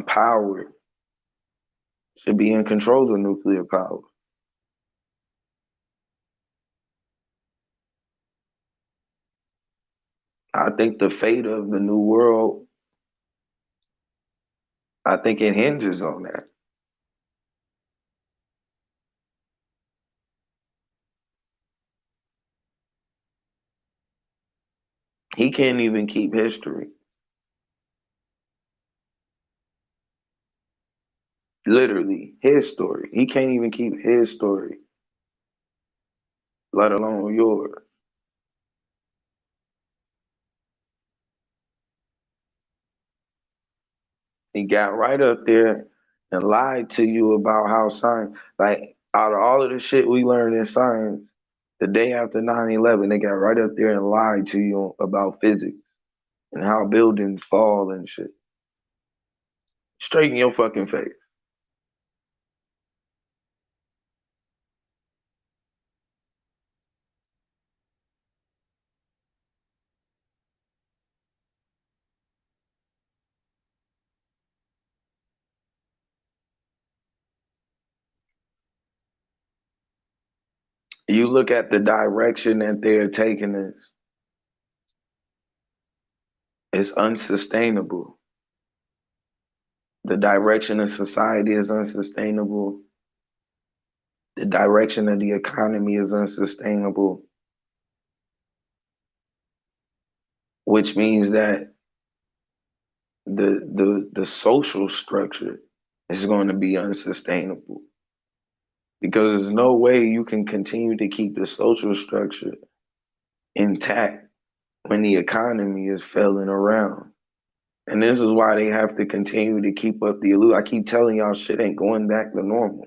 power should be in control of nuclear power. I think the fate of the new world, I think it hinges on that. He can't even keep history. Literally, his story. He can't even keep his story, let alone yours. He got right up there and lied to you about how science, like out of all of the shit we learned in science, the day after 9/11, they got right up there and lied to you about physics and how buildings fall and shit. Straight in your fucking face. You look at the direction that they're taking us, it's unsustainable. The direction of society is unsustainable. The direction of the economy is unsustainable, which means that the social structure is going to be unsustainable because there's no way you can continue to keep the social structure intact when the economy is failing around. And this is why they have to continue to keep up the illusion. I keep telling y'all shit ain't going back to normal.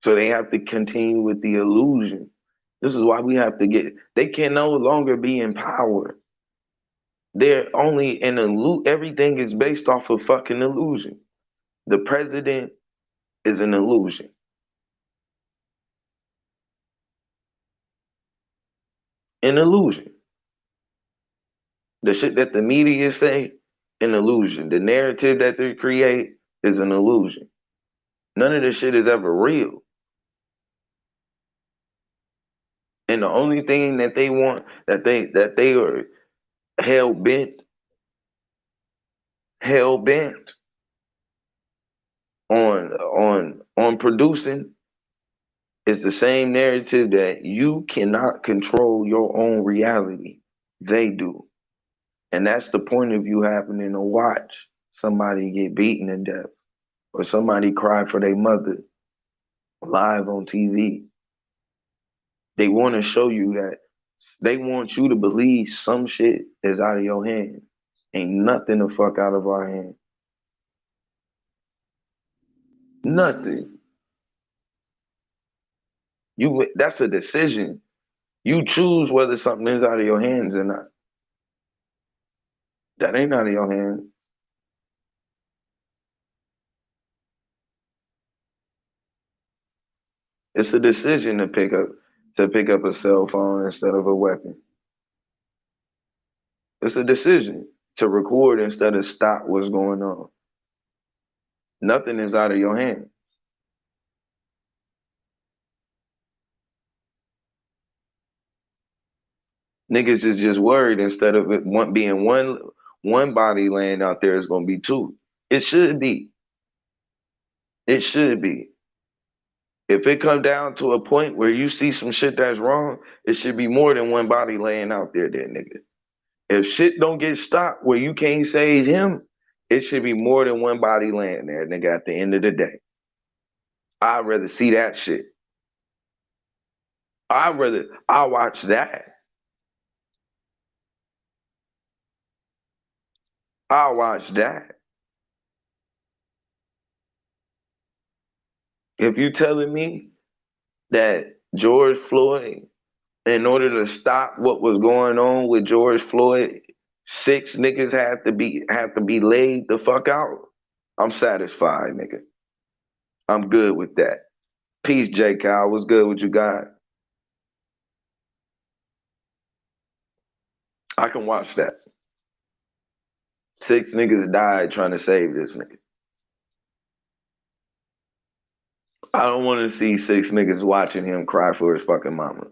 So they have to continue with the illusion. This is why we have to they can no longer be in power. They're only in illusion. Everything is based off of fucking illusion. The president is an illusion. An illusion. The shit that the media say, an illusion. The narrative that they create is an illusion. None of this shit is ever real. And the only thing that they want, that they are hell bent on producing is the same narrative that you cannot control your own reality. They do. And that's the point of view happening to watch somebody get beaten to death or somebody cry for their mother live on TV. They want to show you that they want you to believe some shit is out of your hands. Ain't nothing the fuck out of our hands. Nothing. That's a decision. You choose whether something is out of your hands or not. That ain't out of your hands. It's a decision to pick up a cell phone instead of a weapon. It's a decision to record instead of stop what's going on. Nothing is out of your hands. Niggas is just worried instead of it being one body laying out there is gonna be two. It should be. It should be. If it come down to a point where you see some shit that's wrong, it should be more than one body laying out there, nigga. If shit don't get stopped where you can't save him, it should be more than one body laying there, nigga, at the end of the day. I'd rather see that shit. I'll watch that. I'll watch that. If you telling me that George Floyd, in order to stop what was going on with George Floyd, 6 niggas have to be laid the fuck out, I'm satisfied, nigga. I'm good with that. Peace, J. Cal. What's good? What you got? I can watch that. 6 niggas died trying to save this nigga. I don't want to see 6 niggas watching him cry for his fucking mama.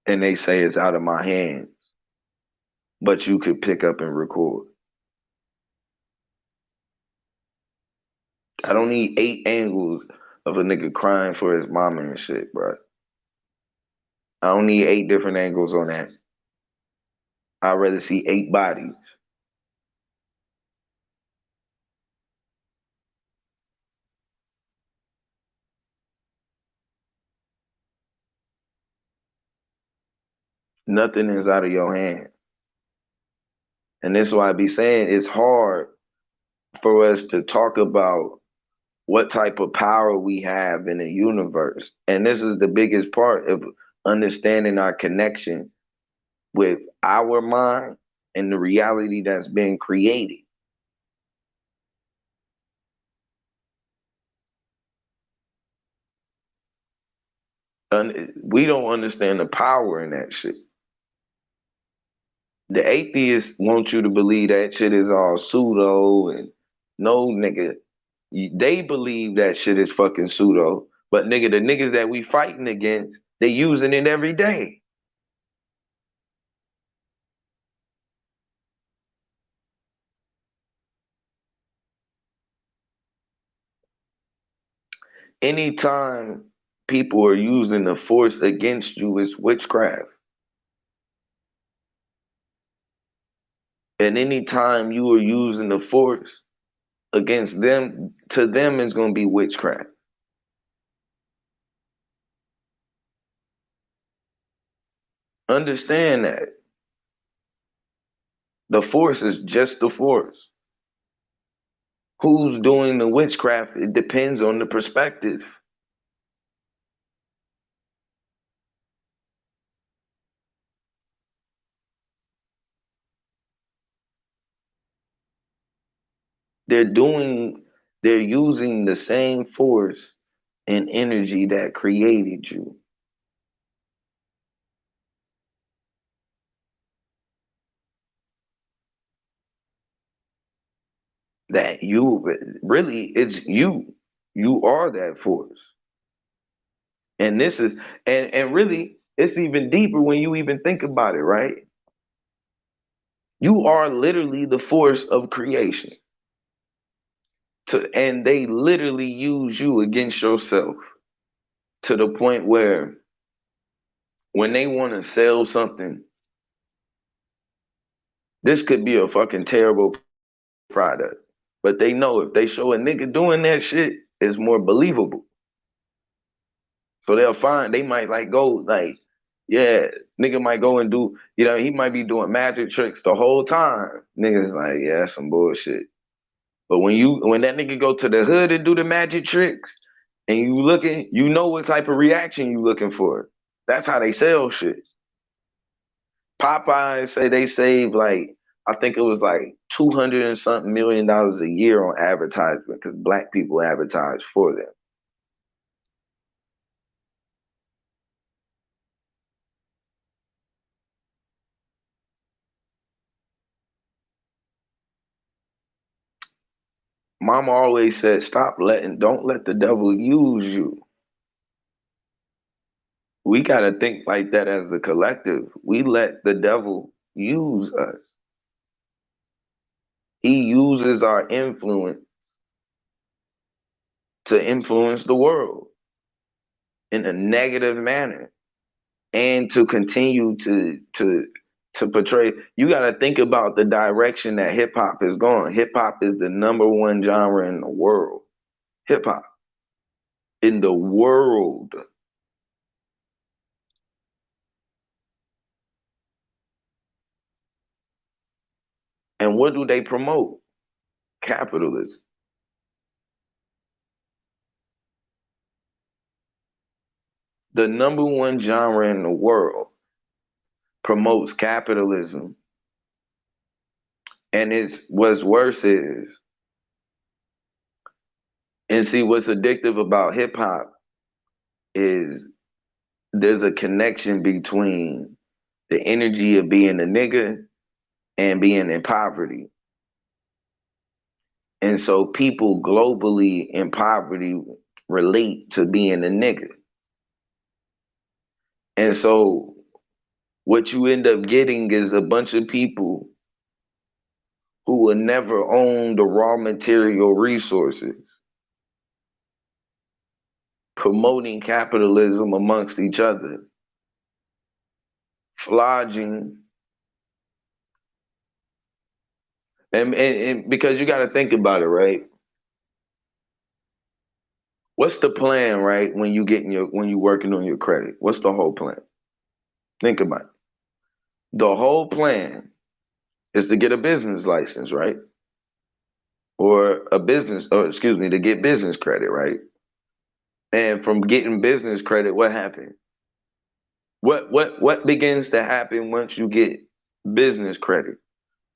And they say it's out of my hands, but you could pick up and record. I don't need 8 angles of a nigga crying for his mama and shit, bro. I don't need 8 different angles on that. I'd rather see 8 bodies. Nothing is out of your hand. And this is why I be saying it's hard for us to talk about what type of power we have in the universe. And this is the biggest part of understanding our connection with our mind and the reality that's been created. And we don't understand the power in that shit. The atheists want you to believe that shit is all pseudo and no nigga. They believe that shit is fucking pseudo, but nigga, the niggas that we fighting against, they using it every day. Anytime people are using the force against you, it's witchcraft. And anytime you are using the force against them, to them it's gonna be witchcraft. Understand that. The force is just the force. Who's doing the witchcraft? It depends on the perspective. They're using the same force and energy that created you. That you really, it's you. You are that force. And this is and really it's even deeper when you even think about it, right? You are literally the force of creation. And they literally use you against yourself to the point where when they want to sell something, this could be a fucking terrible product. But they know if they show a nigga doing that shit, it's more believable. So they might like go like, yeah, nigga might go and do, he might be doing magic tricks the whole time. Niggas like, yeah, that's some bullshit. But when that nigga go to the hood and do the magic tricks and you looking, you know what type of reaction you looking for. That's how they sell shit. Popeyes say they save like, I think it was like 200 and something $1 million a year on advertisement because black people advertise for them. Mama always said, don't let the devil use you. We got to think like that as a collective. We let the devil use us. He uses our influence to influence the world in a negative manner and to continue to portray. You got to think about the direction that hip hop is going. Hip hop is the #1 genre in the world. Hip hop in the world. And what do they promote? Capitalism. The #1 genre in the world promotes capitalism. And what's worse is And see, what's addictive about hip hop is there's a connection between the energy of being a nigga and being in poverty. And so people globally in poverty relate to being a nigga. And so what you end up getting is a bunch of people who will never own the raw material resources, promoting capitalism amongst each other, flogging. And because you got to think about it, right? What's the plan, right? When you working on your credit, what's the whole plan? Think about it. The whole plan is to get a business license, right? Or excuse me, to get business credit, right? And from getting business credit, what happened? What begins to happen once you get business credit?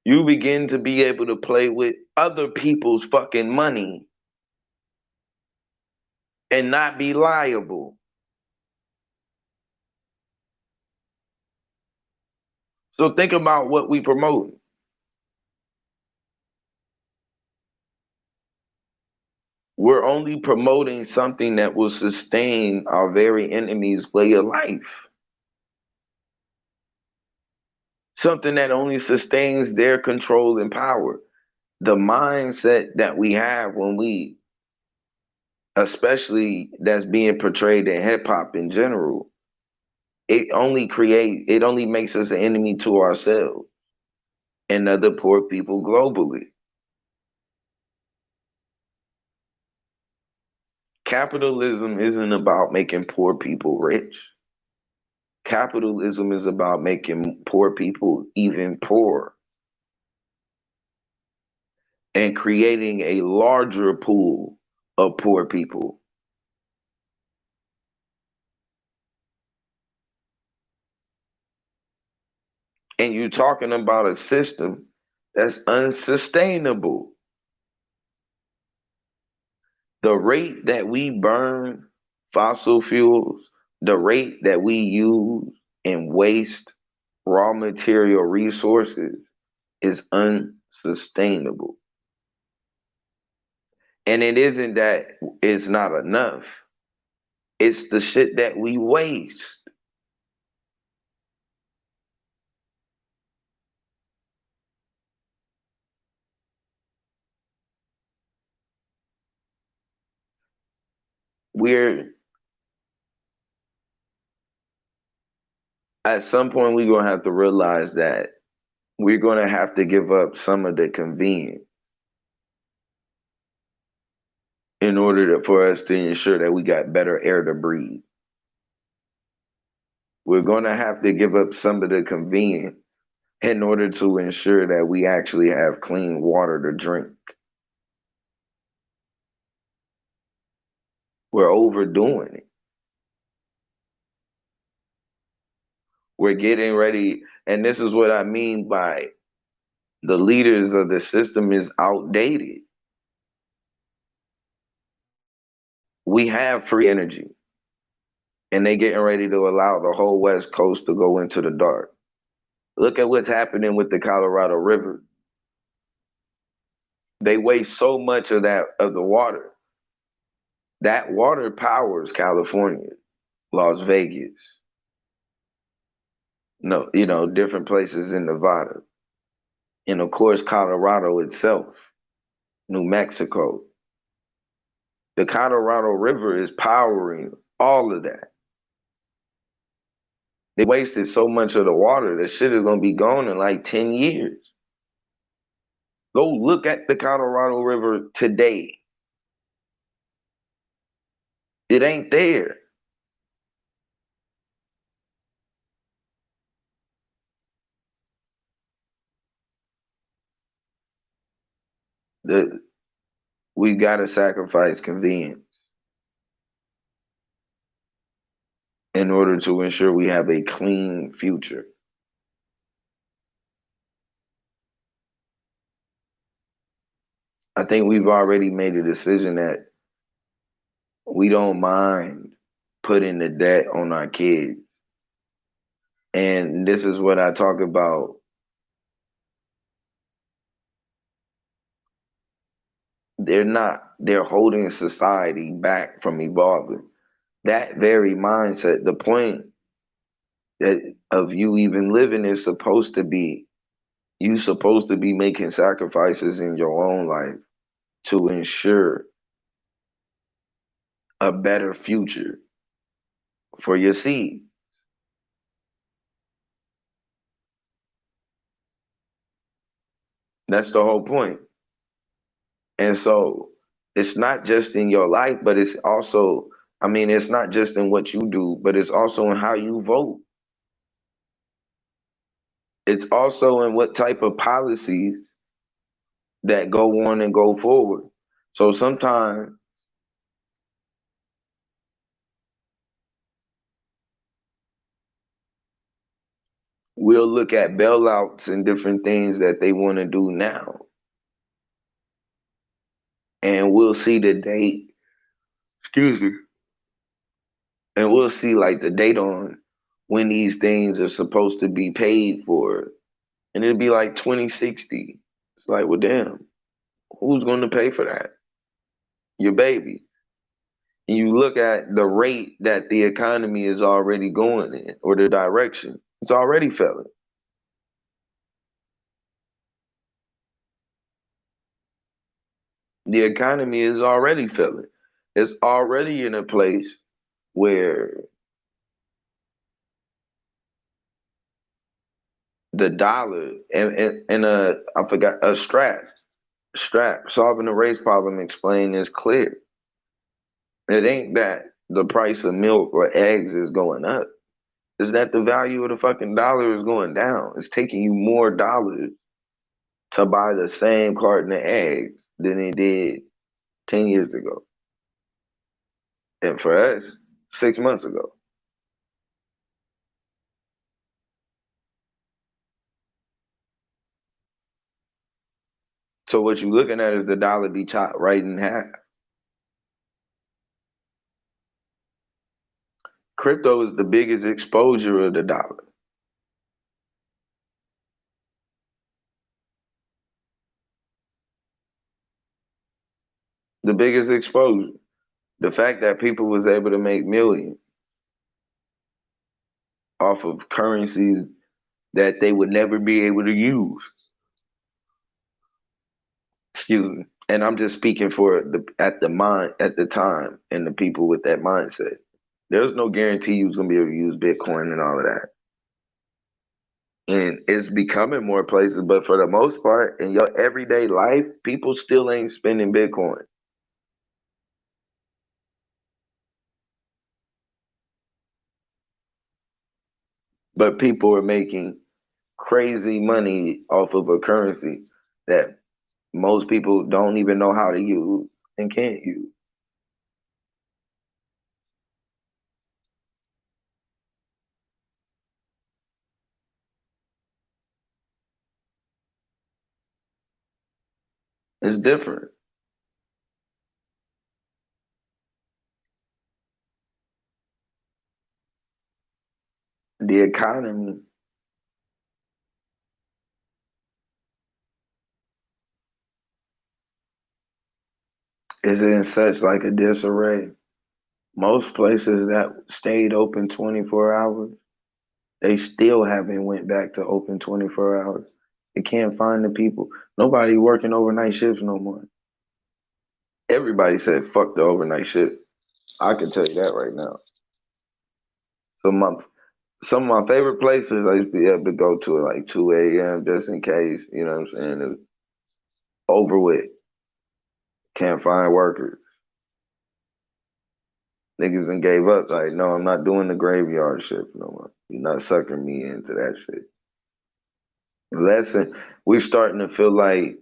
You begin to be able to play with other people's fucking money and not be liable. So think about what we promote. We're only promoting something that will sustain our very enemy's way of life. Something that only sustains their control and power. The mindset that we have when we, especially that's being portrayed in hip hop in general, it only makes us an enemy to ourselves and other poor people globally. Capitalism isn't about making poor people rich. Capitalism is about making poor people even poorer and creating a larger pool of poor people. And you're talking about a system that's unsustainable. The rate that we burn fossil fuels, the rate that we use and waste raw material resources is unsustainable. And it isn't that it's not enough, it's the shit that we waste. We're at some point we're gonna have to realize that we're gonna have to give up some of the convenience in order for us to ensure that we got better air to breathe. We're gonna have to give up some of the convenience in order to ensure that we actually have clean water to drink. We're overdoing it. We're getting ready, and this is what I mean by the leaders of the system is outdated. We have free energy, and they getting ready to allow the whole West Coast to go into the dark. Look at what's happening with the Colorado River. They waste so much of the water. That water powers California, Las Vegas, no, different places in Nevada. And of course, Colorado itself, New Mexico. The Colorado River is powering all of that. They wasted so much of the water, that shit is going to be gone in like 10 years. Go look at the Colorado River today. It ain't there. We got to sacrifice convenience in order to ensure we have a clean future. I think we've already made a decision that we don't mind putting the debt on our kids. And this is what I talk about. They're holding society back from evolving. That very mindset, the point that of you even living is supposed to be you supposed to be making sacrifices in your own life to ensure a better future for your seed. That's the whole point. And so it's not just in your life, but it's also, I mean, it's not just in what you do, but it's also in how you vote. It's also in what type of policies that go on and go forward. So sometimes we'll look at bailouts and different things that they want to do now, and we'll see the date, excuse me, and we'll see like the date on when these things are supposed to be paid for. And it'll be like 2060. It's like, well, damn, who's going to pay for that? Your baby. And you look at the rate that the economy is already going in, or the direction, it's already failing. The economy is already failing. It's already in a place where the dollar and I forgot a strap solving the race problem explained is clear. It ain't that the price of milk or eggs is going up. It's that the value of the fucking dollar is going down. It's taking you more dollars to buy the same carton of eggs than it did 10 years ago. And for us, 6 months ago. So what you're looking at is the dollar be chopped right in half. Crypto is the biggest exposure of the dollar. The biggest exposure. The fact that people was able to make millions off of currencies that they would never be able to use. Excuse me. And I'm just speaking for at the time and the people with that mindset. There's no guarantee you was gonna be able to use Bitcoin and all of that. And it's becoming more places, but for the most part, in your everyday life, people still ain't spending Bitcoin. But people are making crazy money off of a currency that most people don't even know how to use and can't use. It's different. The economy is in such like a disarray. Most places that stayed open 24 hours, they still haven't went back to open 24 hours. They can't find the people. Nobody working overnight shifts no more. Everybody said fuck the overnight shift. I can tell you that right now. So some of my favorite places I used to be able to go to at like 2 a.m. just in case, you know what I'm saying? It was over with. Can't find workers. Niggas done gave up. Like, no, I'm not doing the graveyard shift no more. You're not sucking me into that shit. Lesson, we're starting to feel like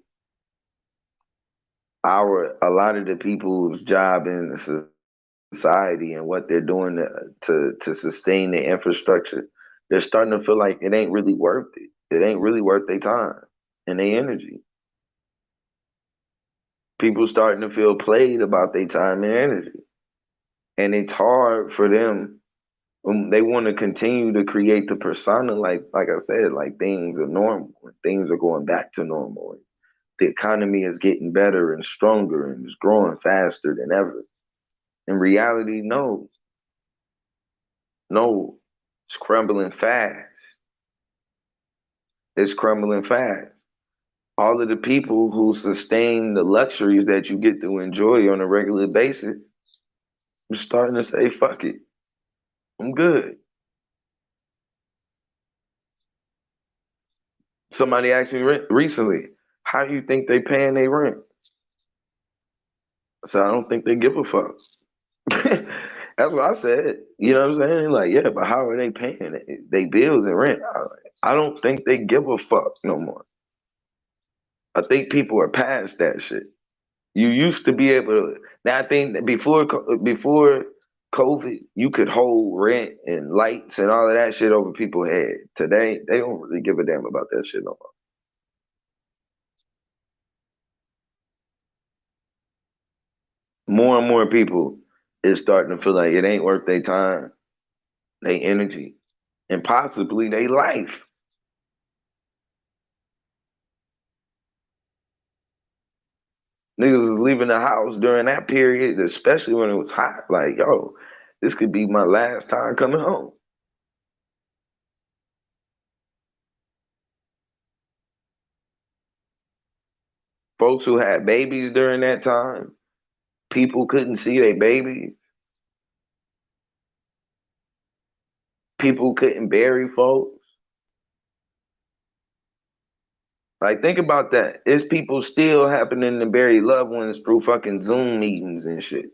a lot of the people's job in the society and what they're doing to sustain the infrastructure, they're starting to feel like it ain't really worth it. It ain't really worth their time and their energy. People starting to feel played about their time and energy. And it's hard for them. They want to continue to create the persona, like I said, like things are normal, things are going back to normal. The economy is getting better and stronger and is growing faster than ever. In reality, no, no, it's crumbling fast. It's crumbling fast. All of the people who sustain the luxuries that you get to enjoy on a regular basis are starting to say, fuck it, I'm good. Somebody asked me recently, how do you think they paying their rent? I said, I don't think they give a fuck. That's what I said. You know what I'm saying? Like, yeah, but how are they paying it? They bills and rent. I don't think they give a fuck no more. I think people are past that shit. You used to be able to. Now I think that before COVID, you could hold rent and lights and all of that shit over people's head. Today, they don't really give a damn about that shit no more. More and more people is starting to feel like it ain't worth their time, their energy, and possibly their life. Niggas was leaving the house during that period, especially when it was hot. Like, yo, this could be my last time coming home. Folks who had babies during that time, people couldn't see their babies. People couldn't bury folks. Like, think about that. It's people still happening to bury loved ones through fucking Zoom meetings and shit.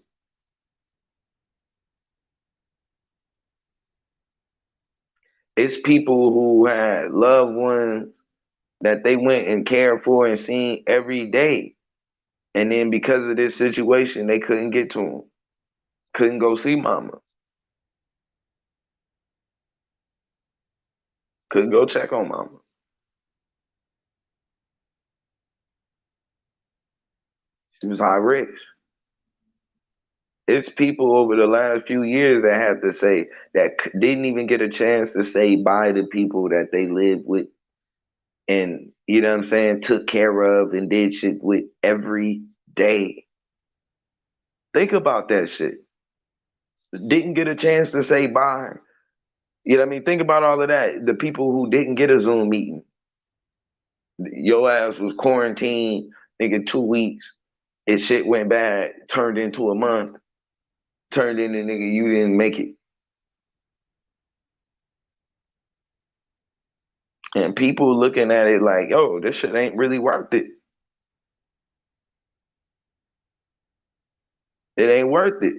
It's people who had loved ones that they went and cared for and seen every day. And then because of this situation, they couldn't get to them. Couldn't go see mama. Couldn't go check on mama. She was high risk. It's people over the last few years that had to say that didn't even get a chance to say bye to people that they lived with and, you know what I'm saying, took care of and did shit with every day. Think about that shit. Didn't get a chance to say bye. You know what I mean? Think about all of that. The people who didn't get a Zoom meeting. Your ass was quarantined, nigga, 2 weeks. And shit went bad, turned into a month, turned into nigga, you didn't make it. And people looking at it like, yo, this shit ain't really worth it. It ain't worth it.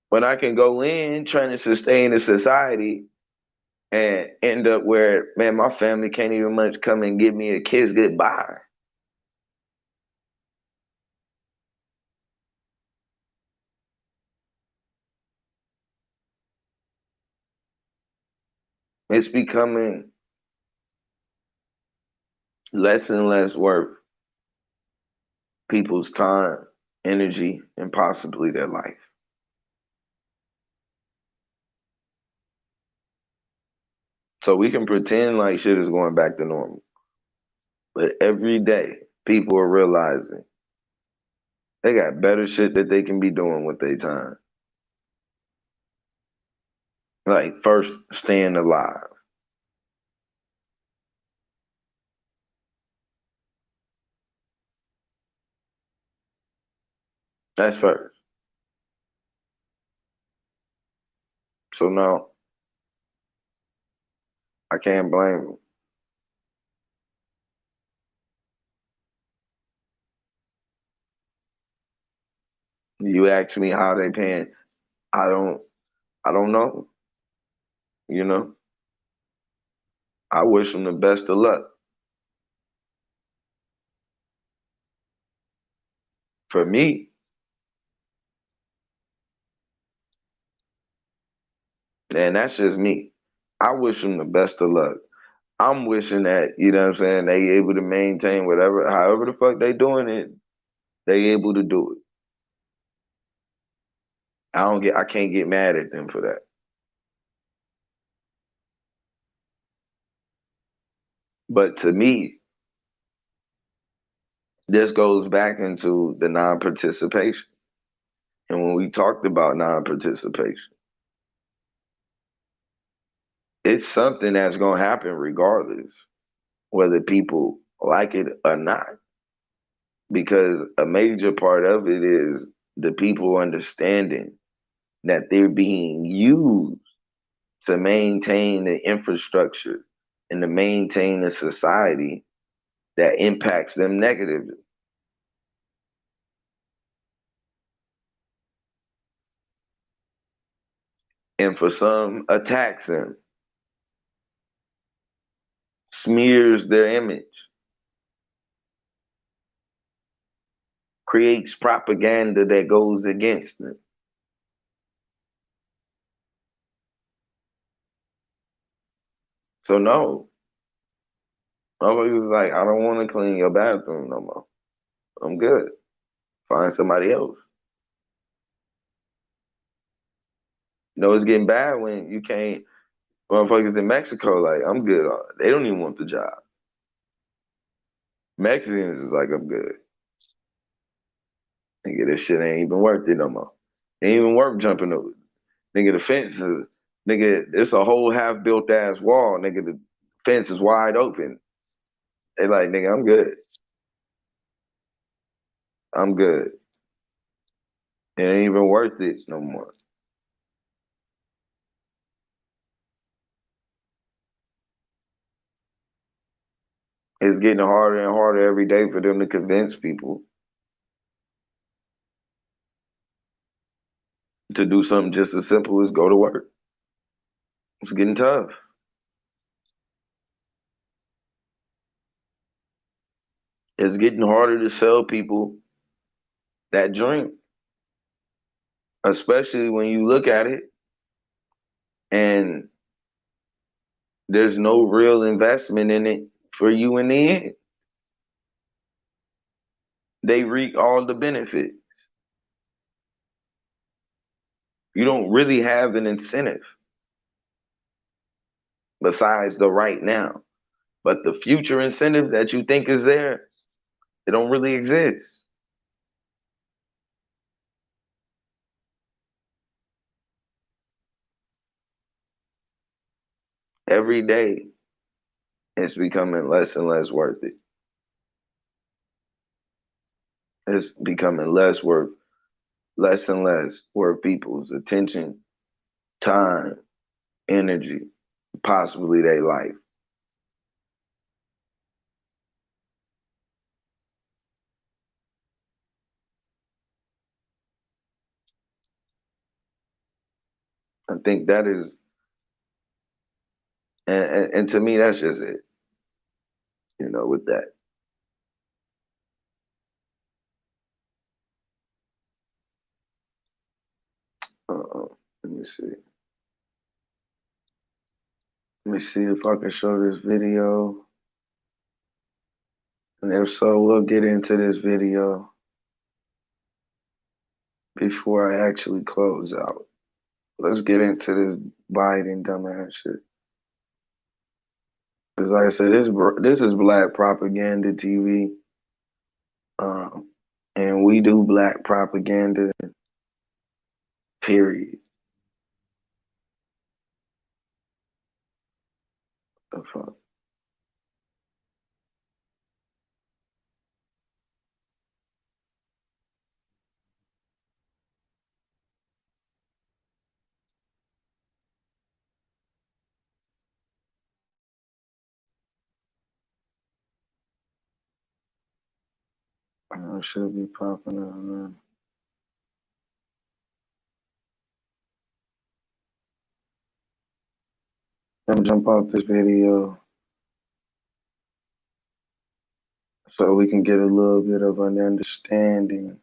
When I can go in trying to sustain a society and end up where, man, my family can't even much come and give me a kiss goodbye. It's becoming less and less worth people's time, energy, and possibly their life. So we can pretend like shit is going back to normal. But every day, people are realizing they got better shit that they can be doing with their time. Like, first, staying alive. That's first. So, no, I can't blame them. You ask me how they paying, I don't, I don't know. You know, I wish them the best of luck. For me, and that's just me. I wish them the best of luck. I'm wishing that, you know what I'm saying, they able to maintain whatever, however the fuck they doing it, they able to do it. I can't get mad at them for that. But to me, this goes back into the non-participation. And when we talked about non-participation, it's something that's going to happen regardless, whether people like it or not. Because a major part of it is the people understanding that they're being used to maintain the infrastructure and to maintain a society that impacts them negatively. And for some, attacks them, smears their image, creates propaganda that goes against them. So no, motherfuckers like, I don't want to clean your bathroom no more. I'm good. Find somebody else. You know, it's getting bad when you can't, motherfuckers in Mexico, like, I'm good. They don't even want the job. Mexicans is like, I'm good. Nigga, this shit ain't even worth it no more. Ain't even worth jumping over. Nigga, the fence is, nigga, it's a whole half built ass wall. Nigga, the fence is wide open. They like, nigga, I'm good. I'm good. It ain't even worth it no more. It's getting harder and harder every day for them to convince people to do something just as simple as go to work. It's getting tough. It's getting harder to sell people that drink, especially when you look at it and there's no real investment in it for you in the end. They reap all the benefit. You don't really have an incentive besides the right now. But the future incentive that you think is there, it don't really exist. Every day it's becoming less and less worth it. It's becoming less and less worth people's attention, time, energy, possibly their life. I think that is, and to me, that's just it. You know, with that. Let me see. Let me see if I can show this video. And if so, we'll get into this video before I actually close out. Let's get into this Biden dumbass shit. Because like I said, this is Black Propaganda TV. And we do black propaganda, period. The fuck? It should be popping up now. Let me jump off this video so we can get a little bit of an understanding.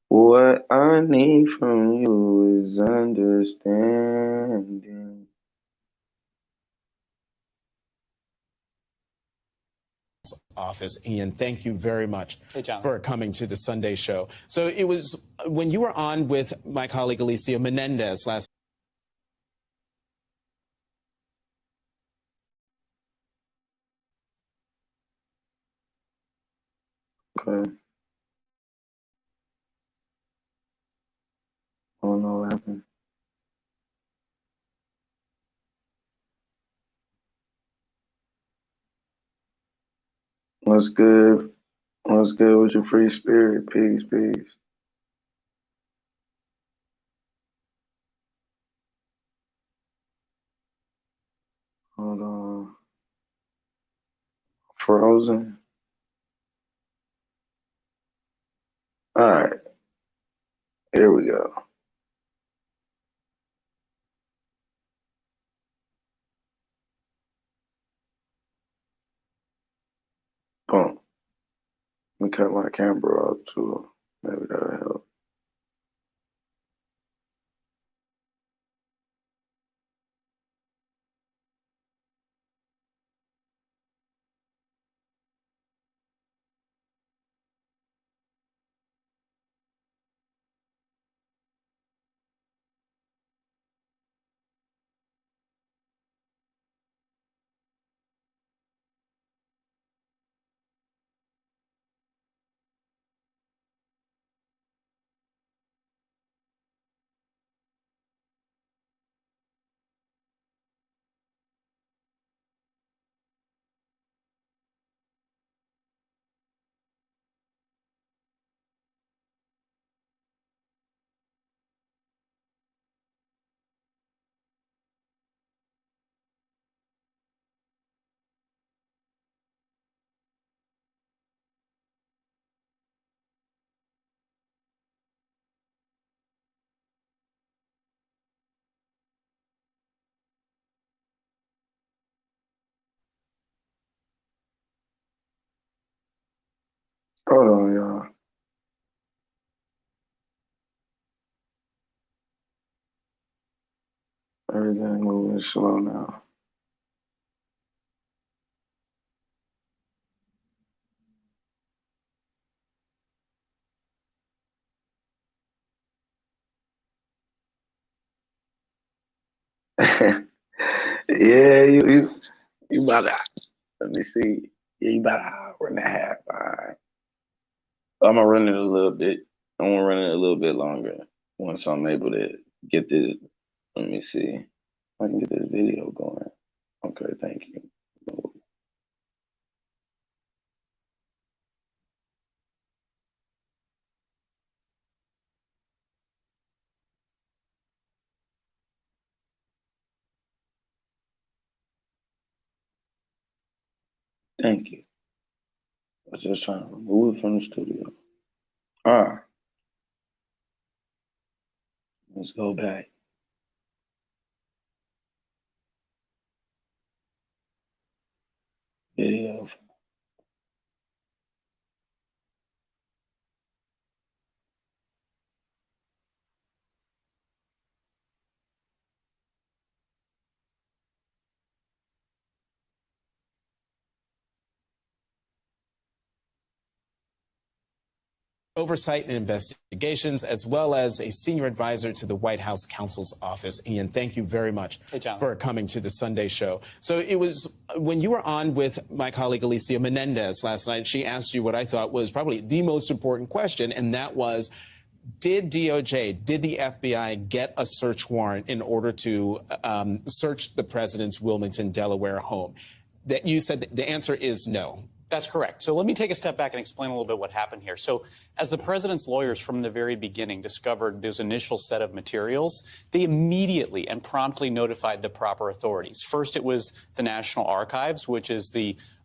What I need from you is understanding. office. Ian, thank you very much John. for coming to the Sunday show. So it was when you were on with my colleague Alicia Menendez last. Okay. I don't know what happened. What's good? What's good with your free spirit? Peace, peace. Hold on. Frozen. All right. Here we go. Boom. Let me cut my camera up too. Maybe that'll help. Hold on, y'all. Everything moving slow now. Yeah, you about to, let me see. Yeah, you about an hour and a half. All right. I'm gonna run it a little bit. I'm gonna run it a little bit longer once I'm able to get this. Let me see. If I can get this video going. Okay, thank you. Thank you. I was just trying to remove it from the studio. All right. Let's go back. Video. Oversight and investigations, as well as a senior advisor to the White House counsel's office. Ian, thank you very much for coming to the Sunday show. So it was when you were on with my colleague Alicia Menendez last night, she asked you what I thought was probably the most important question, and that was, did DOJ, did the FBI get a search warrant in order to search the president's Wilmington, Delaware home? That you said the answer is no. That's correct. So let me take a step back and explain a little bit what happened here. So as the president's lawyers from the very beginning discovered those initial set of materials, they immediately and promptly notified the proper authorities. First, it was the National Archives, which is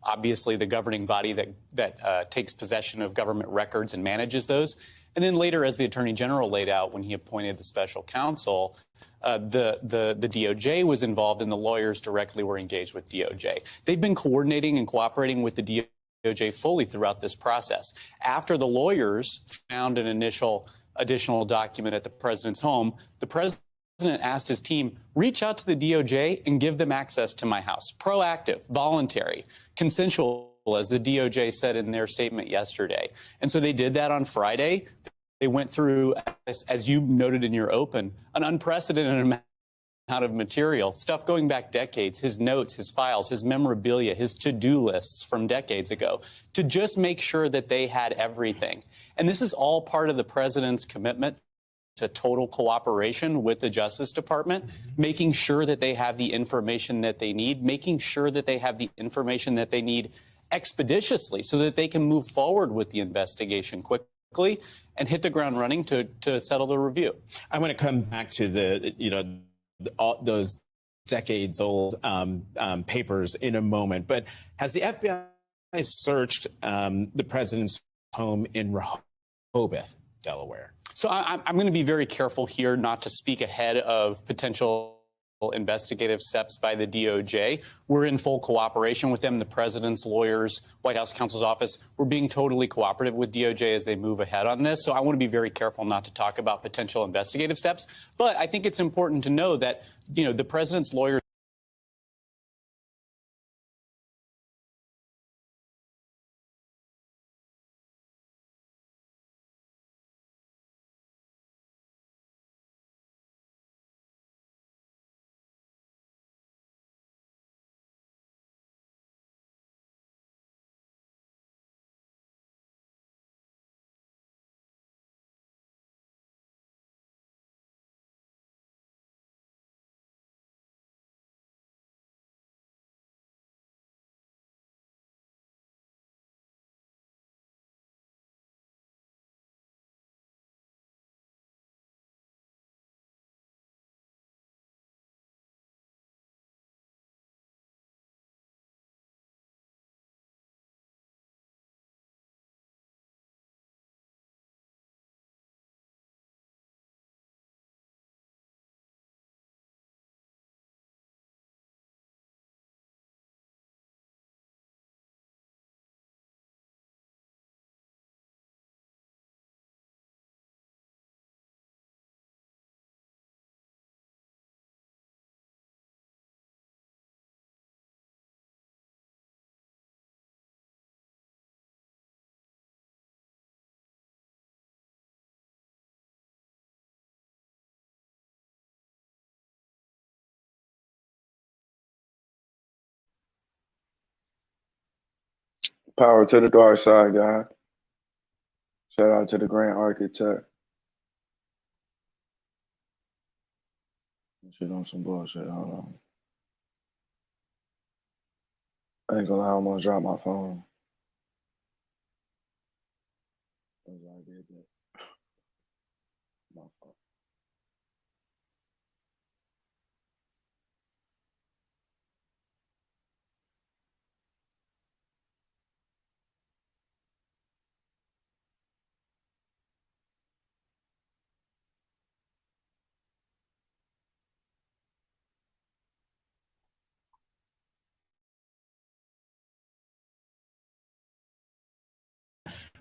obviously the governing body that takes possession of government records and manages those. And then later, as the Attorney General laid out when he appointed the special counsel, the DOJ was involved and the lawyers directly were engaged with DOJ. They've been coordinating and cooperating with the DOJ fully throughout this process. After the lawyers found an additional document at the president's home, the president asked his team, reach out to the DOJ and give them access to my house. Proactive, voluntary, consensual as the DOJ said in their statement yesterday. And so they did that on Friday. They went through, as you noted in your open, an unprecedented amount of material, stuff going back decades, his notes, his files, his memorabilia, his to-do lists from decades ago, to just make sure that they had everything. And this is all part of the president's commitment to total cooperation with the Justice Department, making sure that they have the information that they need, making sure that they have the information that they need expeditiously so that they can move forward with the investigation quickly and hit the ground running to settle the review. I want to come back to all those decades-old papers in a moment, but has the FBI searched the president's home in Rehoboth, Delaware? So I'm going to be very careful here not to speak ahead of potential investigative steps by the DOJ. We're in full cooperation with them. The president's lawyers, White House counsel's office, we're being totally cooperative with DOJ as they move ahead on this. So I want to be very careful not to talk about potential investigative steps. But I think it's important to know that, the president's lawyers Power to the dark side, guy. Shout out to the Grand Architect. Shit on some bullshit. Hold on. I ain't gonna lie, I almost dropped my phone. As I did that. My fault.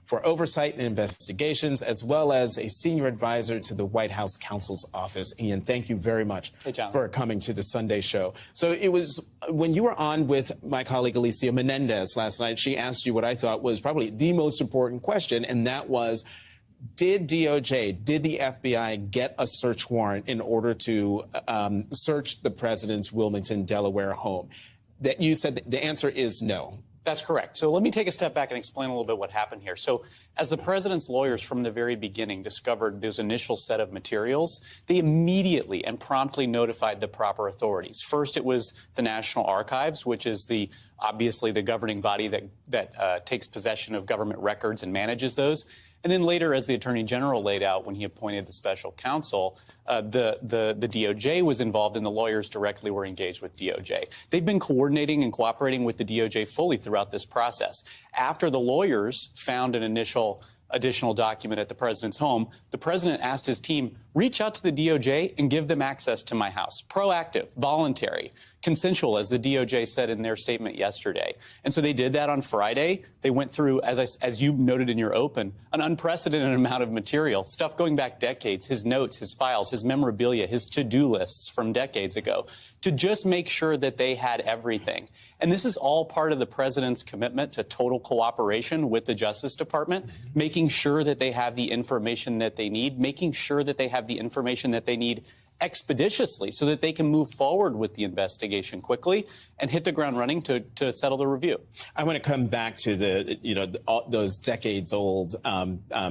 For oversight and investigations, as well as a senior advisor to the White House counsel's office. Ian, thank you very much for coming to the Sunday show. So it was when you were on with my colleague Alicia Menendez last night, she asked you what I thought was probably the most important question, and that was, did DOJ, did the FBI get a search warrant in order to search the president's Wilmington, Delaware home? That you said the answer is no. That's correct. So let me take a step back and explain a little bit what happened here. So as the president's lawyers from the very beginning discovered those initial set of materials, they immediately and promptly notified the proper authorities. First, it was the National Archives, which is obviously the governing body that takes possession of government records and manages those. And then later, as the Attorney General laid out when he appointed the special counsel, the DOJ was involved and the lawyers directly were engaged with DOJ. They've been coordinating and cooperating with the DOJ fully throughout this process. After the lawyers found an additional document at the president's home, the president asked his team, reach out to the DOJ and give them access to my house. Proactive, voluntary. consensual, as the DOJ said in their statement yesterday. And so they did that on Friday. They went through, as you noted in your open, an unprecedented amount of material, stuff going back decades, his notes, his files, his memorabilia, his to-do lists from decades ago, to just make sure that they had everything. And this is all part of the president's commitment to total cooperation with the Justice Department, making sure that they have the information that they need, making sure that they have the information that they need expeditiously so that they can move forward with the investigation quickly and hit the ground running to settle the review. I want to come back to those decades-old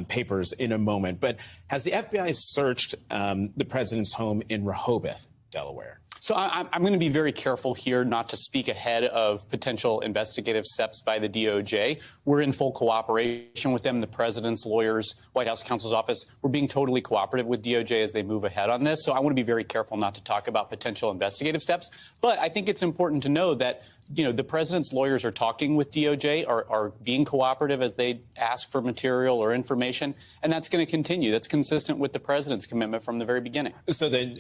papers in a moment, but has the FBI searched the president's home in Rehoboth, Delaware? So I'm going to be very careful here not to speak ahead of potential investigative steps by the DOJ. We're in full cooperation with them, the president's lawyers, White House counsel's office. We're being totally cooperative with DOJ as they move ahead on this. So I want to be very careful not to talk about potential investigative steps. But I think it's important to know that the president's lawyers are talking with DOJ, are being cooperative as they ask for material or information, and that's going to continue. That's consistent with the president's commitment from the very beginning. So then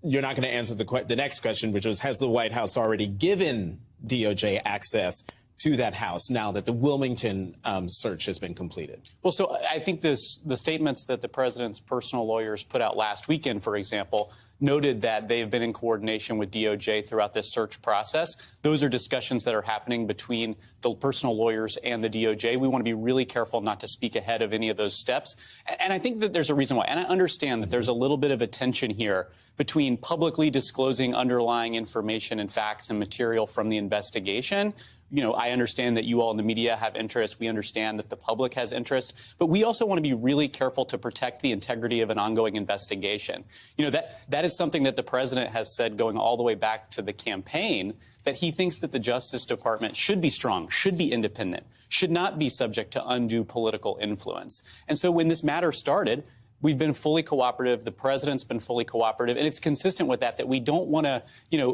you're not going to answer the next question, which was, has the White House already given DOJ access to that house now that the Wilmington search has been completed? Well, so I think the statements that the president's personal lawyers put out last weekend, for example, noted that they have been in coordination with DOJ throughout this search process. Those are discussions that are happening between the personal lawyers and the DOJ. We want to be really careful not to speak ahead of any of those steps. And I think that there's a reason why. And I understand that there's a little bit of a tension here between publicly disclosing underlying information and facts and material from the investigation. I understand that you all in the media have interest. We understand that the public has interest. But we also want to be really careful to protect the integrity of an ongoing investigation. That is something that the president has said going all the way back to the campaign, that he thinks that the Justice Department should be strong, should be independent, should not be subject to undue political influence. And so when this matter started, we've been fully cooperative. The president's been fully cooperative. And it's consistent with that we don't want to,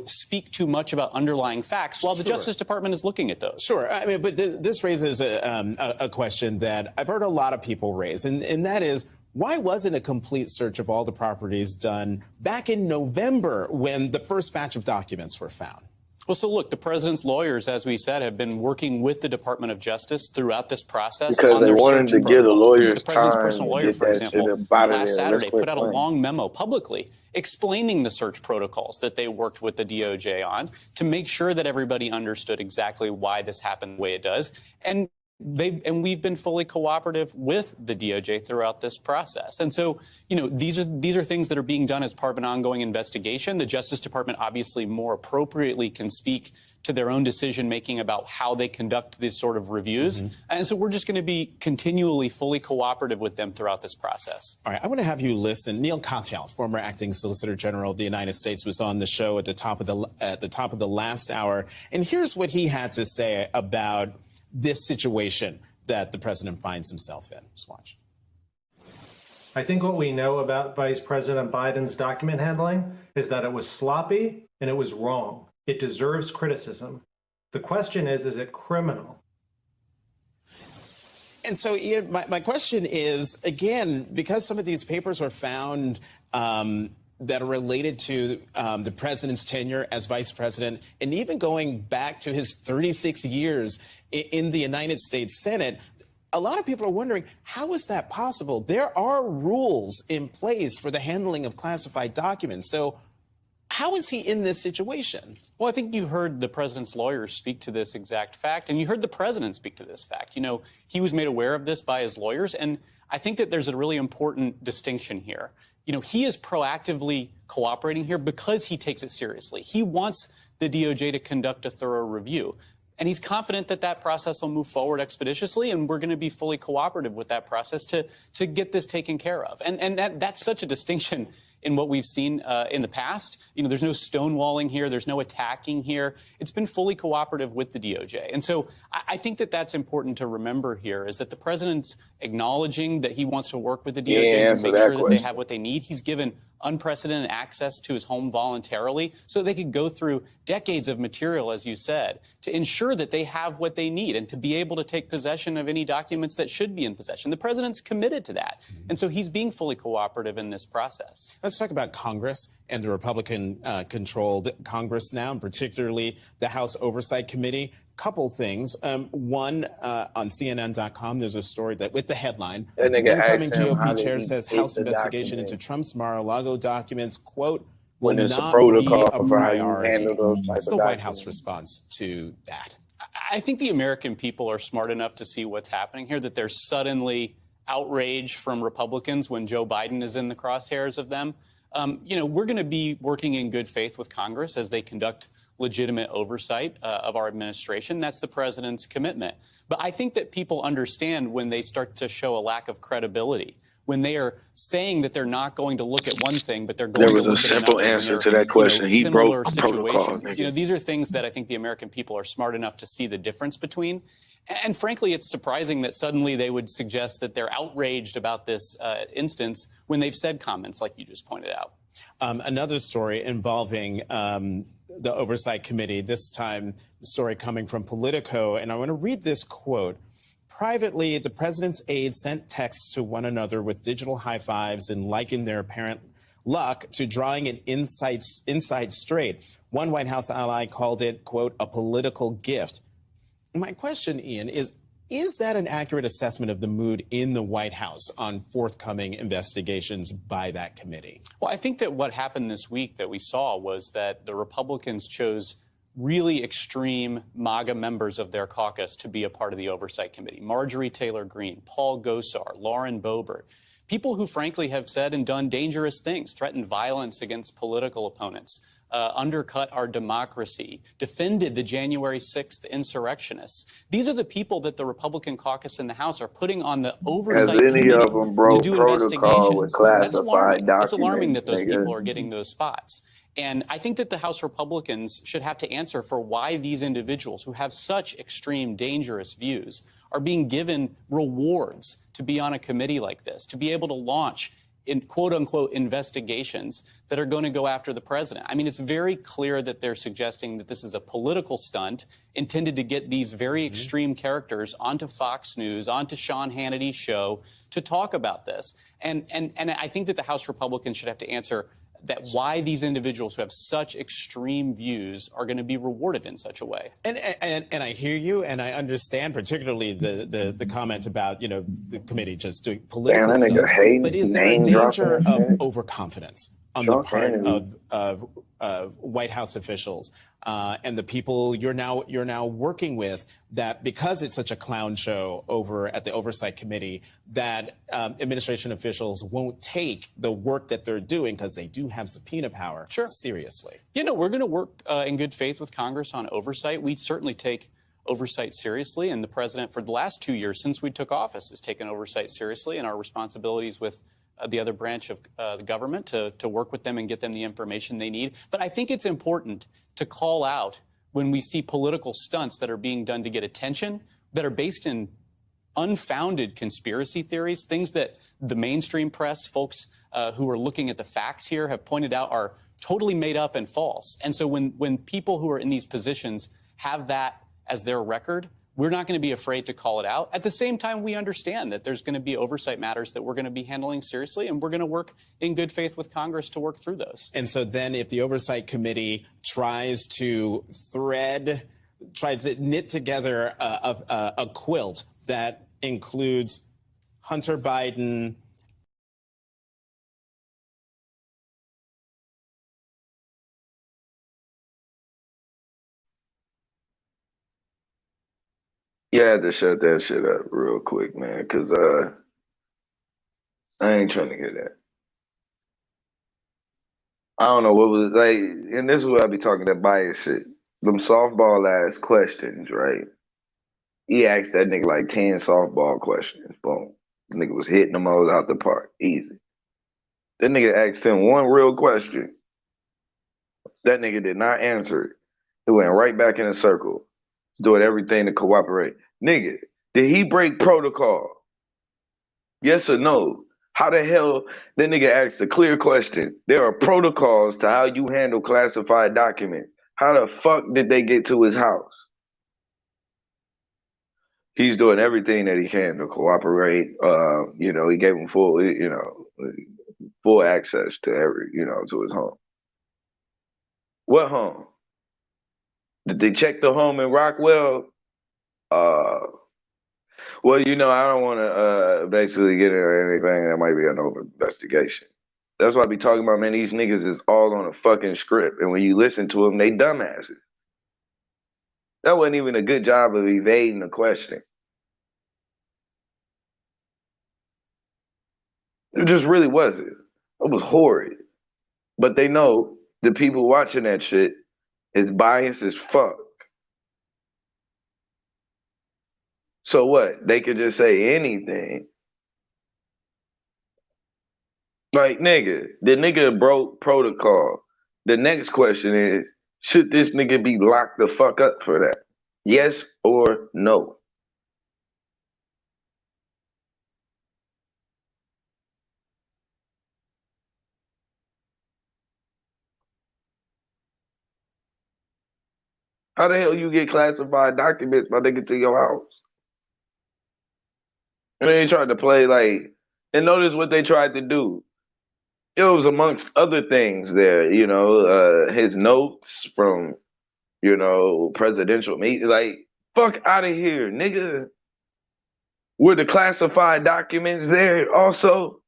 speak too much about underlying facts while the Justice Department is looking at those. Sure. I mean, but this raises a question that I've heard a lot of people raise, and that is, why wasn't a complete search of all the properties done back in November when the first batch of documents were found? Well, so look, the president's lawyers, as we said, have been working with the Department of Justice throughout this process. Because they wanted to give the lawyers The president's time personal to lawyer, get for that example, shit up out of last there. Saturday Let's quit put out a playing. long memo publicly explaining the search protocols that they worked with the DOJ on to make sure that everybody understood exactly why this happened the way it does. And we've been fully cooperative with the DOJ throughout this process. And so, these are things that are being done as part of an ongoing investigation. The Justice Department obviously more appropriately can speak to their own decision-making about how they conduct these sort of reviews. And so we're just going to be continually fully cooperative with them throughout this process. All right, I want to have you listen. Neil Katyal, former acting Solicitor General of the United States, was on the show at the top of the last hour. And here's what he had to say about this situation that the president finds himself in. Just watch. I think what we know about Vice President Biden's document handling is that it was sloppy and it was wrong. It deserves criticism. The question is it criminal? And so, Ian, my question is, again, because some of these papers were found that are related to the president's tenure as vice president, and even going back to his 36 years in the United States Senate, a lot of people are wondering, how is that possible? There are rules in place for the handling of classified documents. So how is he in this situation? Well, I think you heard the president's lawyers speak to this exact fact, and you heard the president speak to this fact. He was made aware of this by his lawyers, and I think that there's a really important distinction here. He is proactively cooperating here because he takes it seriously. He wants the DOJ to conduct a thorough review. And he's confident that that process will move forward expeditiously, and we're going to be fully cooperative with that process to get this taken care of. And that's such a distinction in what we've seen in the past. There's no stonewalling here. There's no attacking here. It's been fully cooperative with the DOJ. And so I think that that's important to remember here, is that the president's acknowledging that he wants to work with the DOJ to make sure that they have what they need. He's given unprecedented access to his home voluntarily so they could go through decades of material, as you said, to ensure that they have what they need and to be able to take possession of any documents that should be in possession. The president's committed to that. And so he's being fully cooperative in this process. Let's talk about Congress and the Republican-controlled Congress now, and particularly the House Oversight Committee. Couple things. One, on CNN.com, there's a story that with the headline, incoming GOP chair says House investigation into Trump's Mar-a-Lago documents, quote, will not be a priority. What's the White House response to that? I think the American people are smart enough to see what's happening here, that there's suddenly outrage from Republicans when Joe Biden is in the crosshairs of them. We're going to be working in good faith with Congress as they conduct legitimate oversight of our administration. That's the president's commitment. But I think that people understand when they start to show a lack of credibility, when they are saying that they're not going to look at one thing, but they're going to look at another. There was a simple answer to that question. He broke protocol. These are things that I think the American people are smart enough to see the difference between. And frankly, it's surprising that suddenly they would suggest that they're outraged about this instance when they've said comments like you just pointed out. Another story involving the Oversight Committee, this time the story coming from Politico, and I want to read this quote. Privately, the president's aides sent texts to one another with digital high fives and likened their apparent luck to drawing an inside straight. One White House ally called it, quote, a political gift. My question, Ian, is that an accurate assessment of the mood in the White House on forthcoming investigations by that committee? Well, I think that what happened this week that we saw was that the Republicans chose really extreme MAGA members of their caucus to be a part of the Oversight Committee. Marjorie Taylor Greene, Paul Gosar, Lauren Boebert, people who frankly have said and done dangerous things, threatened violence against political opponents, undercut our democracy, defended the January 6th insurrectionists. These are the people that the Republican caucus in the House are putting on the Oversight Committee to do investigations. That's alarming. It's alarming that those people are getting those spots. And I think that the House Republicans should have to answer for why these individuals who have such extreme, dangerous views are being given rewards to be on a committee like this, to be able to launch in quote-unquote investigations that are going to go after the president. I mean, it's very clear that they're suggesting that this is a political stunt intended to get these very extreme characters onto Fox News, onto Sean Hannity's show to talk about this. And I think that the House Republicans should have to answer that why these individuals who have such extreme views are going to be rewarded in such a way. And I hear you, and I understand particularly the comment about, the committee just doing political stuff. But is there a danger of overconfidence on the part of White House officials and the people you're now working with, that because it's such a clown show over at the Oversight Committee, that administration officials won't take the work that they're doing, because they do have subpoena power, seriously? We're going to work in good faith with Congress on oversight. We certainly take oversight seriously, and the president for the last 2 years since we took office has taken oversight seriously, and our responsibilities with the other branch of the government to work with them and get them the information they need. But I think it's important to call out when we see political stunts that are being done to get attention, that are based in unfounded conspiracy theories, things that the mainstream press, folks who are looking at the facts here, have pointed out are totally made up and false. And so when people who are in these positions have that as their record, we're not going to be afraid to call it out. At the same time, we understand that there's going to be oversight matters that we're going to be handling seriously, and we're going to work in good faith with Congress to work through those. And so then if the Oversight Committee tries to knit together a quilt that includes Hunter Biden, Yeah, I had to shut that shit up real quick, man, because I ain't trying to hear that. I don't know what was like, and this is what I be talking that bias shit. Them softball ass questions, right? He asked that nigga like 10 softball questions. Boom. The nigga was hitting them all out the park. Easy. That nigga asked him one real question. That nigga did not answer it. He went right back in a circle, doing everything to cooperate. Nigga, did he break protocol? Yes or no? How the hell that nigga asked a clear question? There are protocols to how you handle classified documents. How the fuck did they get to his house? He's doing everything that he can to cooperate. He gave him full access to to his home. What home? Did they check the home in Rockwell? Well, I don't want to basically get into anything that might be an over investigation. That's why I be talking about, man, these niggas is all on a fucking script. And when you listen to them, they dumbasses. That wasn't even a good job of evading the question. It just really wasn't. It was horrid. But they know the people watching that shit is biased as fuck. So what? They could just say anything. Like, nigga, the nigga broke protocol. The next question is, should this nigga be locked the fuck up for that? Yes or no? How the hell you get classified documents by they get to your house? And they tried to play like, and notice what they tried to do. It was amongst other things there, his notes from, presidential meetings. Like, fuck out of here, nigga. Were the classified documents there also?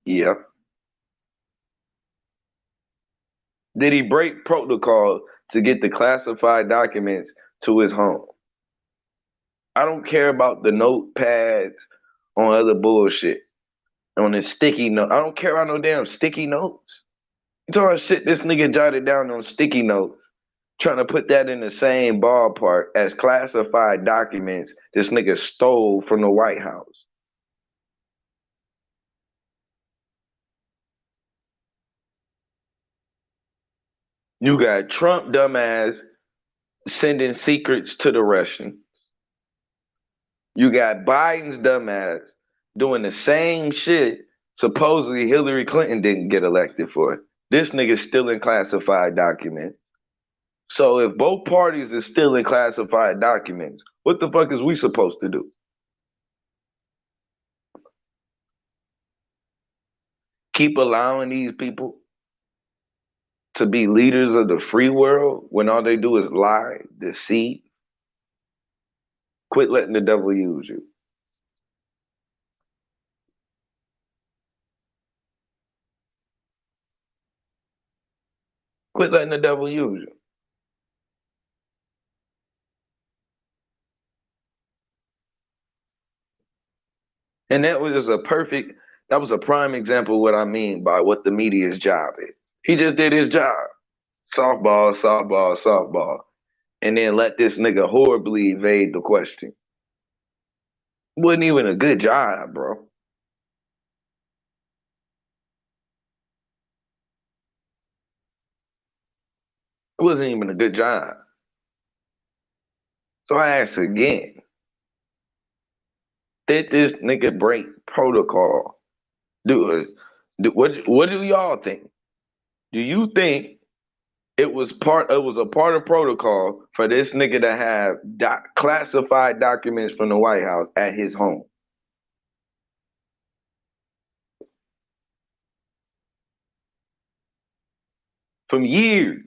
Yeah. Did he break protocol to get the classified documents to his home? I don't care about the notepads on other bullshit. On his sticky note. I don't care about no damn sticky notes. You talking about shit this nigga jotted down on sticky notes, trying to put that in the same ballpark as classified documents this nigga stole from the White House. You got Trump dumbass sending secrets to the Russians. You got Biden's dumbass doing the same shit supposedly Hillary Clinton didn't get elected for. This nigga's still in classified documents. So if both parties are still in classified documents, what the fuck is we supposed to do? Keep allowing these people to be leaders of the free world when all they do is lie, deceive? Quit letting the devil use you. Quit letting the devil use you. And that was a prime example of what I mean by what the media's job is. He just did his job. Softball, softball, softball. And then let this nigga horribly evade the question. Wasn't even a good job, bro. It wasn't even a good job. So I ask again, did this nigga break protocol? What do y'all think? Do you think it was a part of protocol for this nigga to have classified documents from the White House at his home? From years.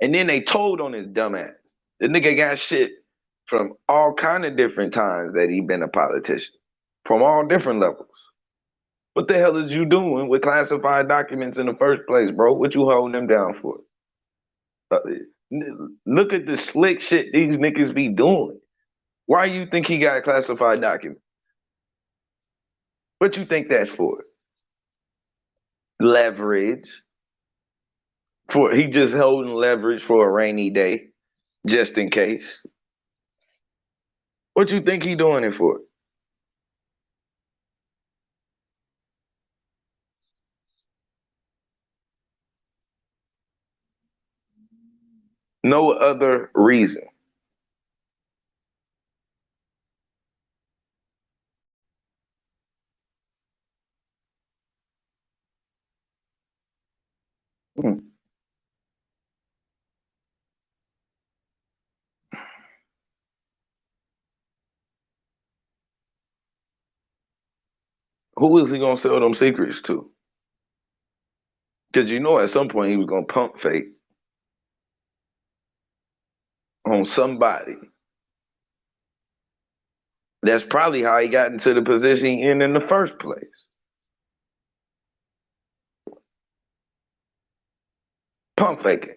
And then they told on his dumb ass. The nigga got shit from all kind of different times that he been a politician. From all different levels. What the hell is you doing with classified documents in the first place, bro? What you holding them down for? Look at the slick shit these niggas be doing. Why you think he got a classified document? What you think that's for? Leverage. He just holding leverage for a rainy day, just in case. What you think he doing it for? No other reason. Who is he gonna sell them secrets to? Because you know at some point he was gonna pump fake on somebody. That's probably how he got into the position he in the first place. Pump faking.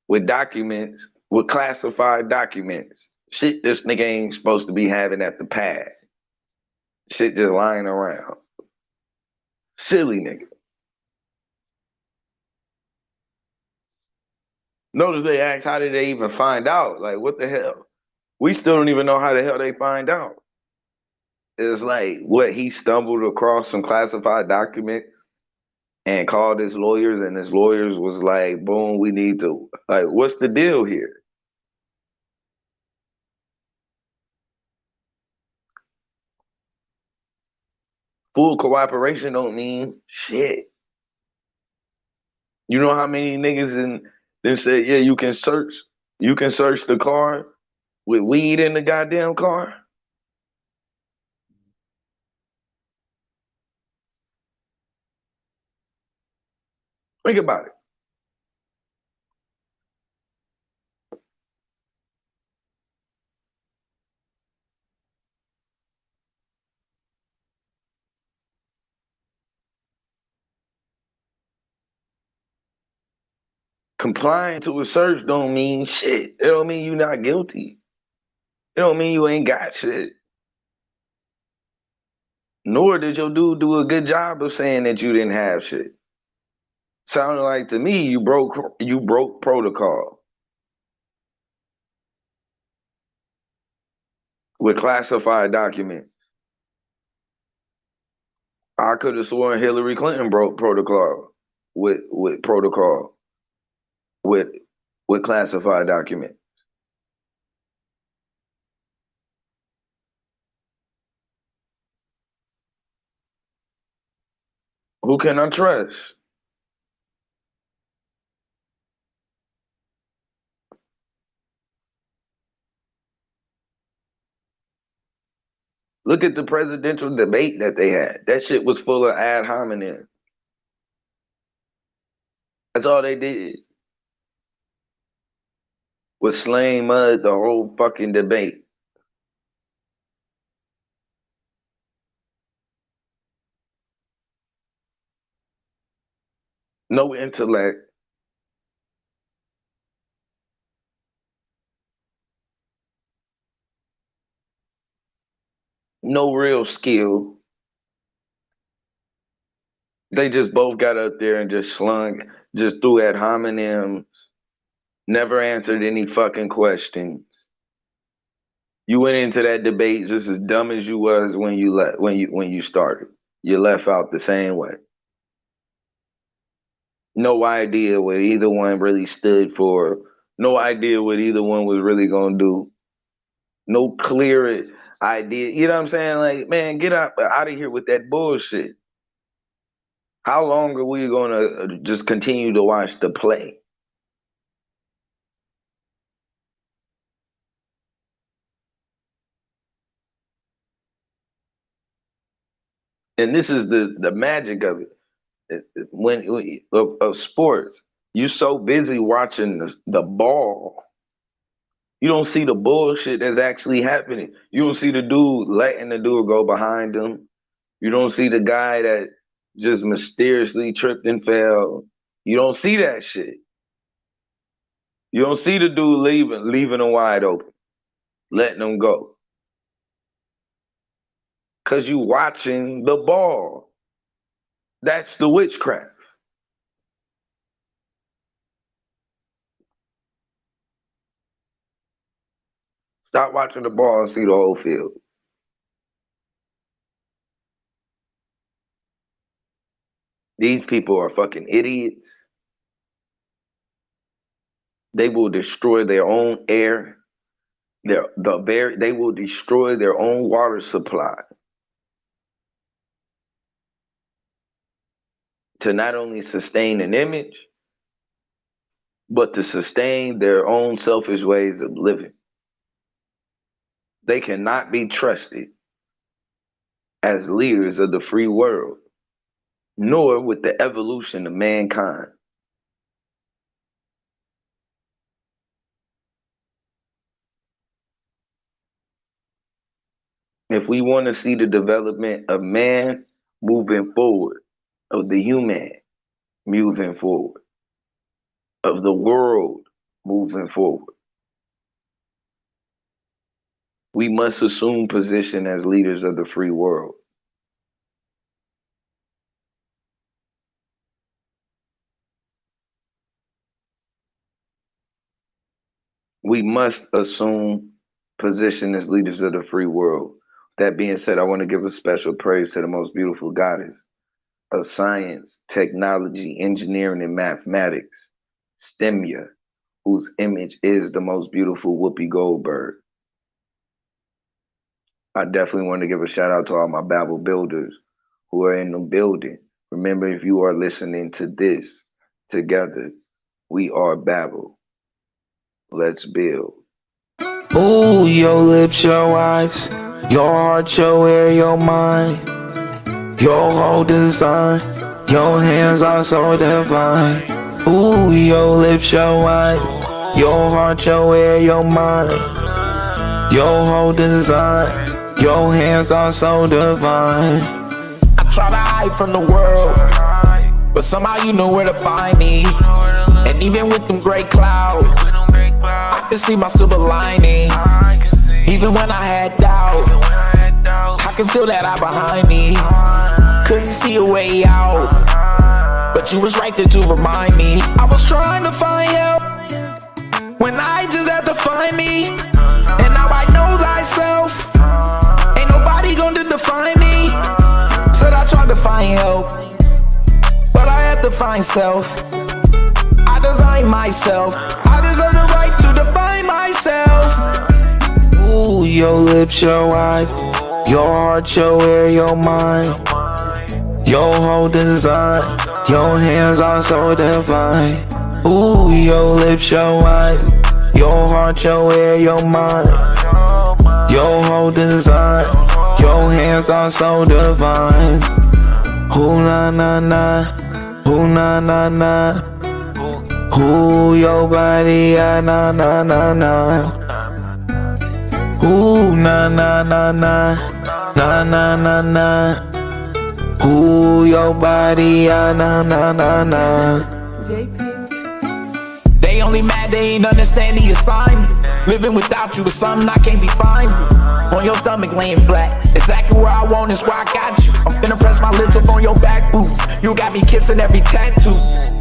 With documents, with classified documents. Shit this nigga ain't supposed to be having at the pad. Shit just lying around. Silly nigga. Notice they asked, how did they even find out? Like, what the hell? We still don't even know how the hell they find out. It's like, what, he stumbled across some classified documents and called his lawyers, and his lawyers was like, boom, we need to, like, what's the deal here? Full cooperation don't mean shit. You know how many niggas then said, yeah, you can search the car with weed in the goddamn car? Think about it. Complying to a search don't mean shit. It don't mean you not guilty. It don't mean you ain't got shit. Nor did your dude do a good job of saying that you didn't have shit. Sounded like to me you broke protocol with classified documents. I could have sworn Hillary Clinton broke protocol with classified documents. Who can I trust? Look at the presidential debate that they had. That shit was full of ad hominem. That's all they did. Was slaying mud the whole fucking debate. No intellect. No real skill. They just both got up there and just threw ad hominems, never answered any fucking questions. You went into that debate just as dumb as you was when you started. You left out the same way. No idea what either one really stood for. No idea what either one was really gonna do. No clear idea. You know what I'm saying? Like, man, get out of here with that bullshit. How long are we gonna just continue to watch the play? And this is the magic of it. Of sports, you're so busy watching the ball, you don't see the bullshit that's actually happening. You don't see the dude letting the dude go behind him. You don't see the guy that just mysteriously tripped and fell. You don't see that shit. You don't see the dude leaving him wide open, letting him go. Cause you watching the ball. That's the witchcraft. Stop watching the ball and see the whole field. These people are fucking idiots. They will destroy their own air. They will destroy their own water supply to not only sustain an image, but to sustain their own selfish ways of living. They cannot be trusted as leaders of the free world, nor with the evolution of mankind. If we want to see the development of man moving forward, of the human moving forward, of the world moving forward, we must assume position as leaders of the free world. We must assume position as leaders of the free world. That being said, I want to give a special praise to the most beautiful goddess of science, technology, engineering, and mathematics, Stemia, whose image is the most beautiful Whoopi Goldberg. I definitely want to give a shout out to all my Babel builders who are in the building. Remember, if you are listening to this together, we are Babel. Let's build. Ooh, your lips, your eyes, your heart, your ear, your mind, your whole design, your hands are so divine. Ooh, your lips, your eyes, your heart, your ear, your mind, your whole design, your hands are so divine. I try to hide from the world, but somehow you know where to find me. And even with them gray clouds, I can see my silver lining. Even when I had doubt, I can feel that eye behind me. Couldn't see a way out, but you was right there to remind me. I was trying to find help when I just had to find me. And now I know thyself, ain't nobody gonna define me. Said I tried to find help, but I had to find self. I designed myself, I deserve the right to define myself. Ooh, your lips, your eyes, your heart, your ear, your mind, your whole design, your hands are so divine. Ooh, your lips, your eyes, your heart, your ear, your mind, your whole design, your hands are so divine. Ooh, na na na, ooh, na na na. Ooh, your body, ah, na na na na. Ooh, na na na na, na na na na. Ooh, your body, ah, na na na na. They only mad they ain't understand the assignment. Living without you is something I can't be fine with. On your stomach laying flat, exactly where I want is where I got you. I'm finna press my lips up on your back, boo. You got me kissing every tattoo.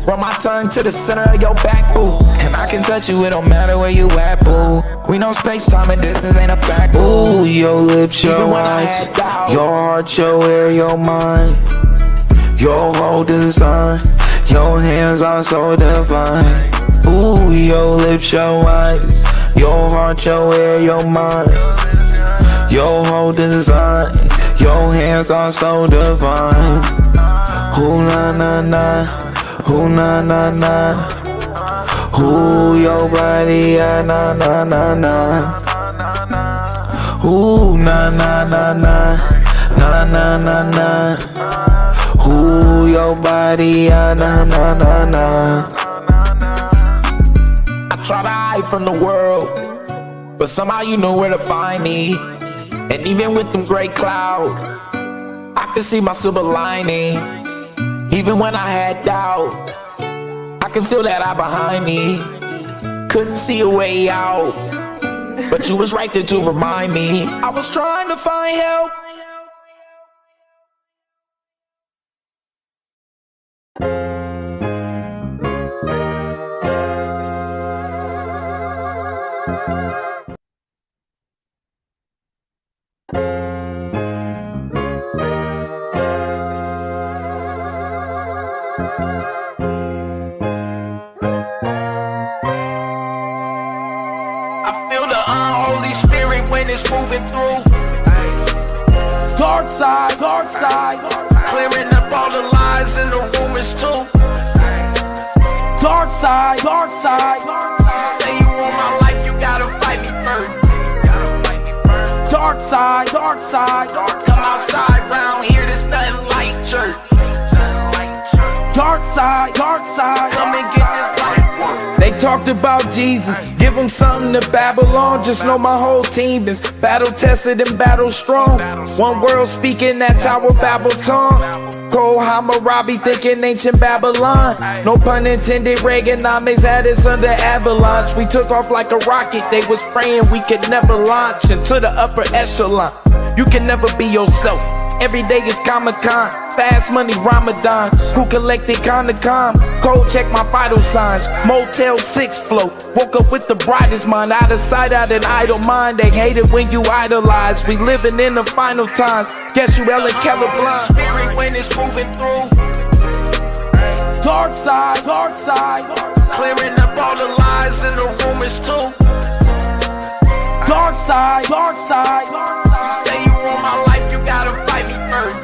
Run my tongue to the center of your back, boo. And I can touch you, it don't matter where you at, boo. We know space, time, and distance ain't a fact, boo. Ooh, your lips, your eyes, your heart, your ear, your mind, your whole design, your hands are so divine. Ooh, your lips, your eyes, your heart, your ear, your mind, your whole design, your hands are so divine. Ooh, na na na, ooh, na na na. Ooh, your body, ah, na na na na. Ooh, na na na na, na na na na. Ooh, your body, ah, na na na na. I try to hide from the world, but somehow you know where to find me. And even with them gray clouds, I can see my silver lining. Even when I had doubt, I can feel that eye behind me. Couldn't see a way out, but you was right there to remind me. I was trying to find help. It's moving through. Dark side, clearing up all the lies and the rumors too. Dark side, dark side. You say you want my life, you gotta fight me first. Dark side, dark side. Come outside round here, there's nothing like church. Dark side, dark side. Come and get this life work. They talked about Jesus, give them something to Babylon. Just know my whole team is battle tested and battle strong. One world speaking that Tower Babel tongue. Cole Hammurabi thinking ancient Babylon. No pun intended, Reaganomics had us under avalanche. We took off like a rocket, they was praying we could never launch into the upper echelon. You can never be yourself. Every day is Comic-Con, fast money Ramadan. Who collected Comic-Con? Cold check my vital signs. Motel 6 float. Woke up with the brightest mind. Out of sight, out an idle mind. They hate it when you idolize. We living in the final times. Guess you Ellen Keller blind. Spirit when it's moving through. Dark side, dark side. Clearing up all the lies and the rumors too. Dark side, dark side. You say you want my life, you gotta fight me first.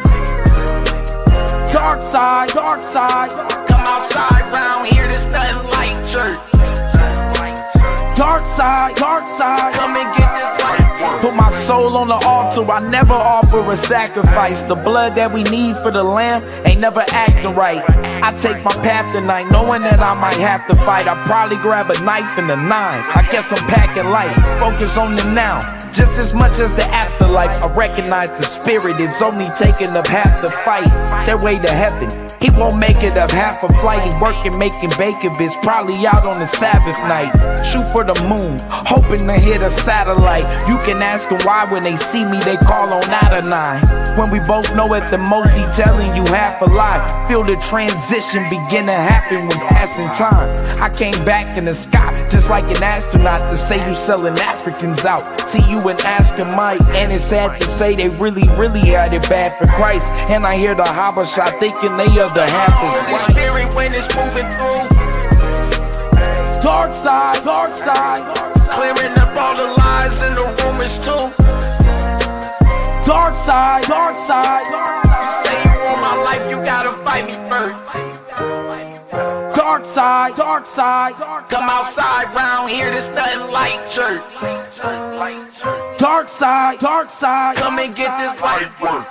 Dark side, dark side. Come outside round here, there's nothing like church. Dark side, dark side. Come and get this life work. Put my soul on the altar, I never offer a sacrifice. The blood that we need for the lamb ain't never acting right. I take my path tonight, knowing that I might have to fight. I probably grab a knife and a 9. I guess I'm packing light, focus on the now. Just as much as the afterlife, I recognize the spirit is only taking up half the fight. Stairway to heaven, he won't make it up half a flight. He working, making bacon bits, probably out on the Sabbath night. Shoot for the moon, hoping to hit a satellite. You can ask him why when they see me, they call on Adonai. When we both know at the most he telling you half a lie. Feel the transition begin to happen when passing time. I came back in the sky, just like an astronaut, to say you selling Africans out. See you and asking Mike, and it's sad to say they really had it bad for Christ. And I hear the Habasha thinking they are the half The is white. spirit when it's moving through. Dark side, dark side. Clearing up all the lies and the rumors too. Dark side, dark side. You say you want my life, you gotta fight me first. Dark side, dark side. Come outside round here, there's nothing like church. Dark side, dark side. Come and get this life work.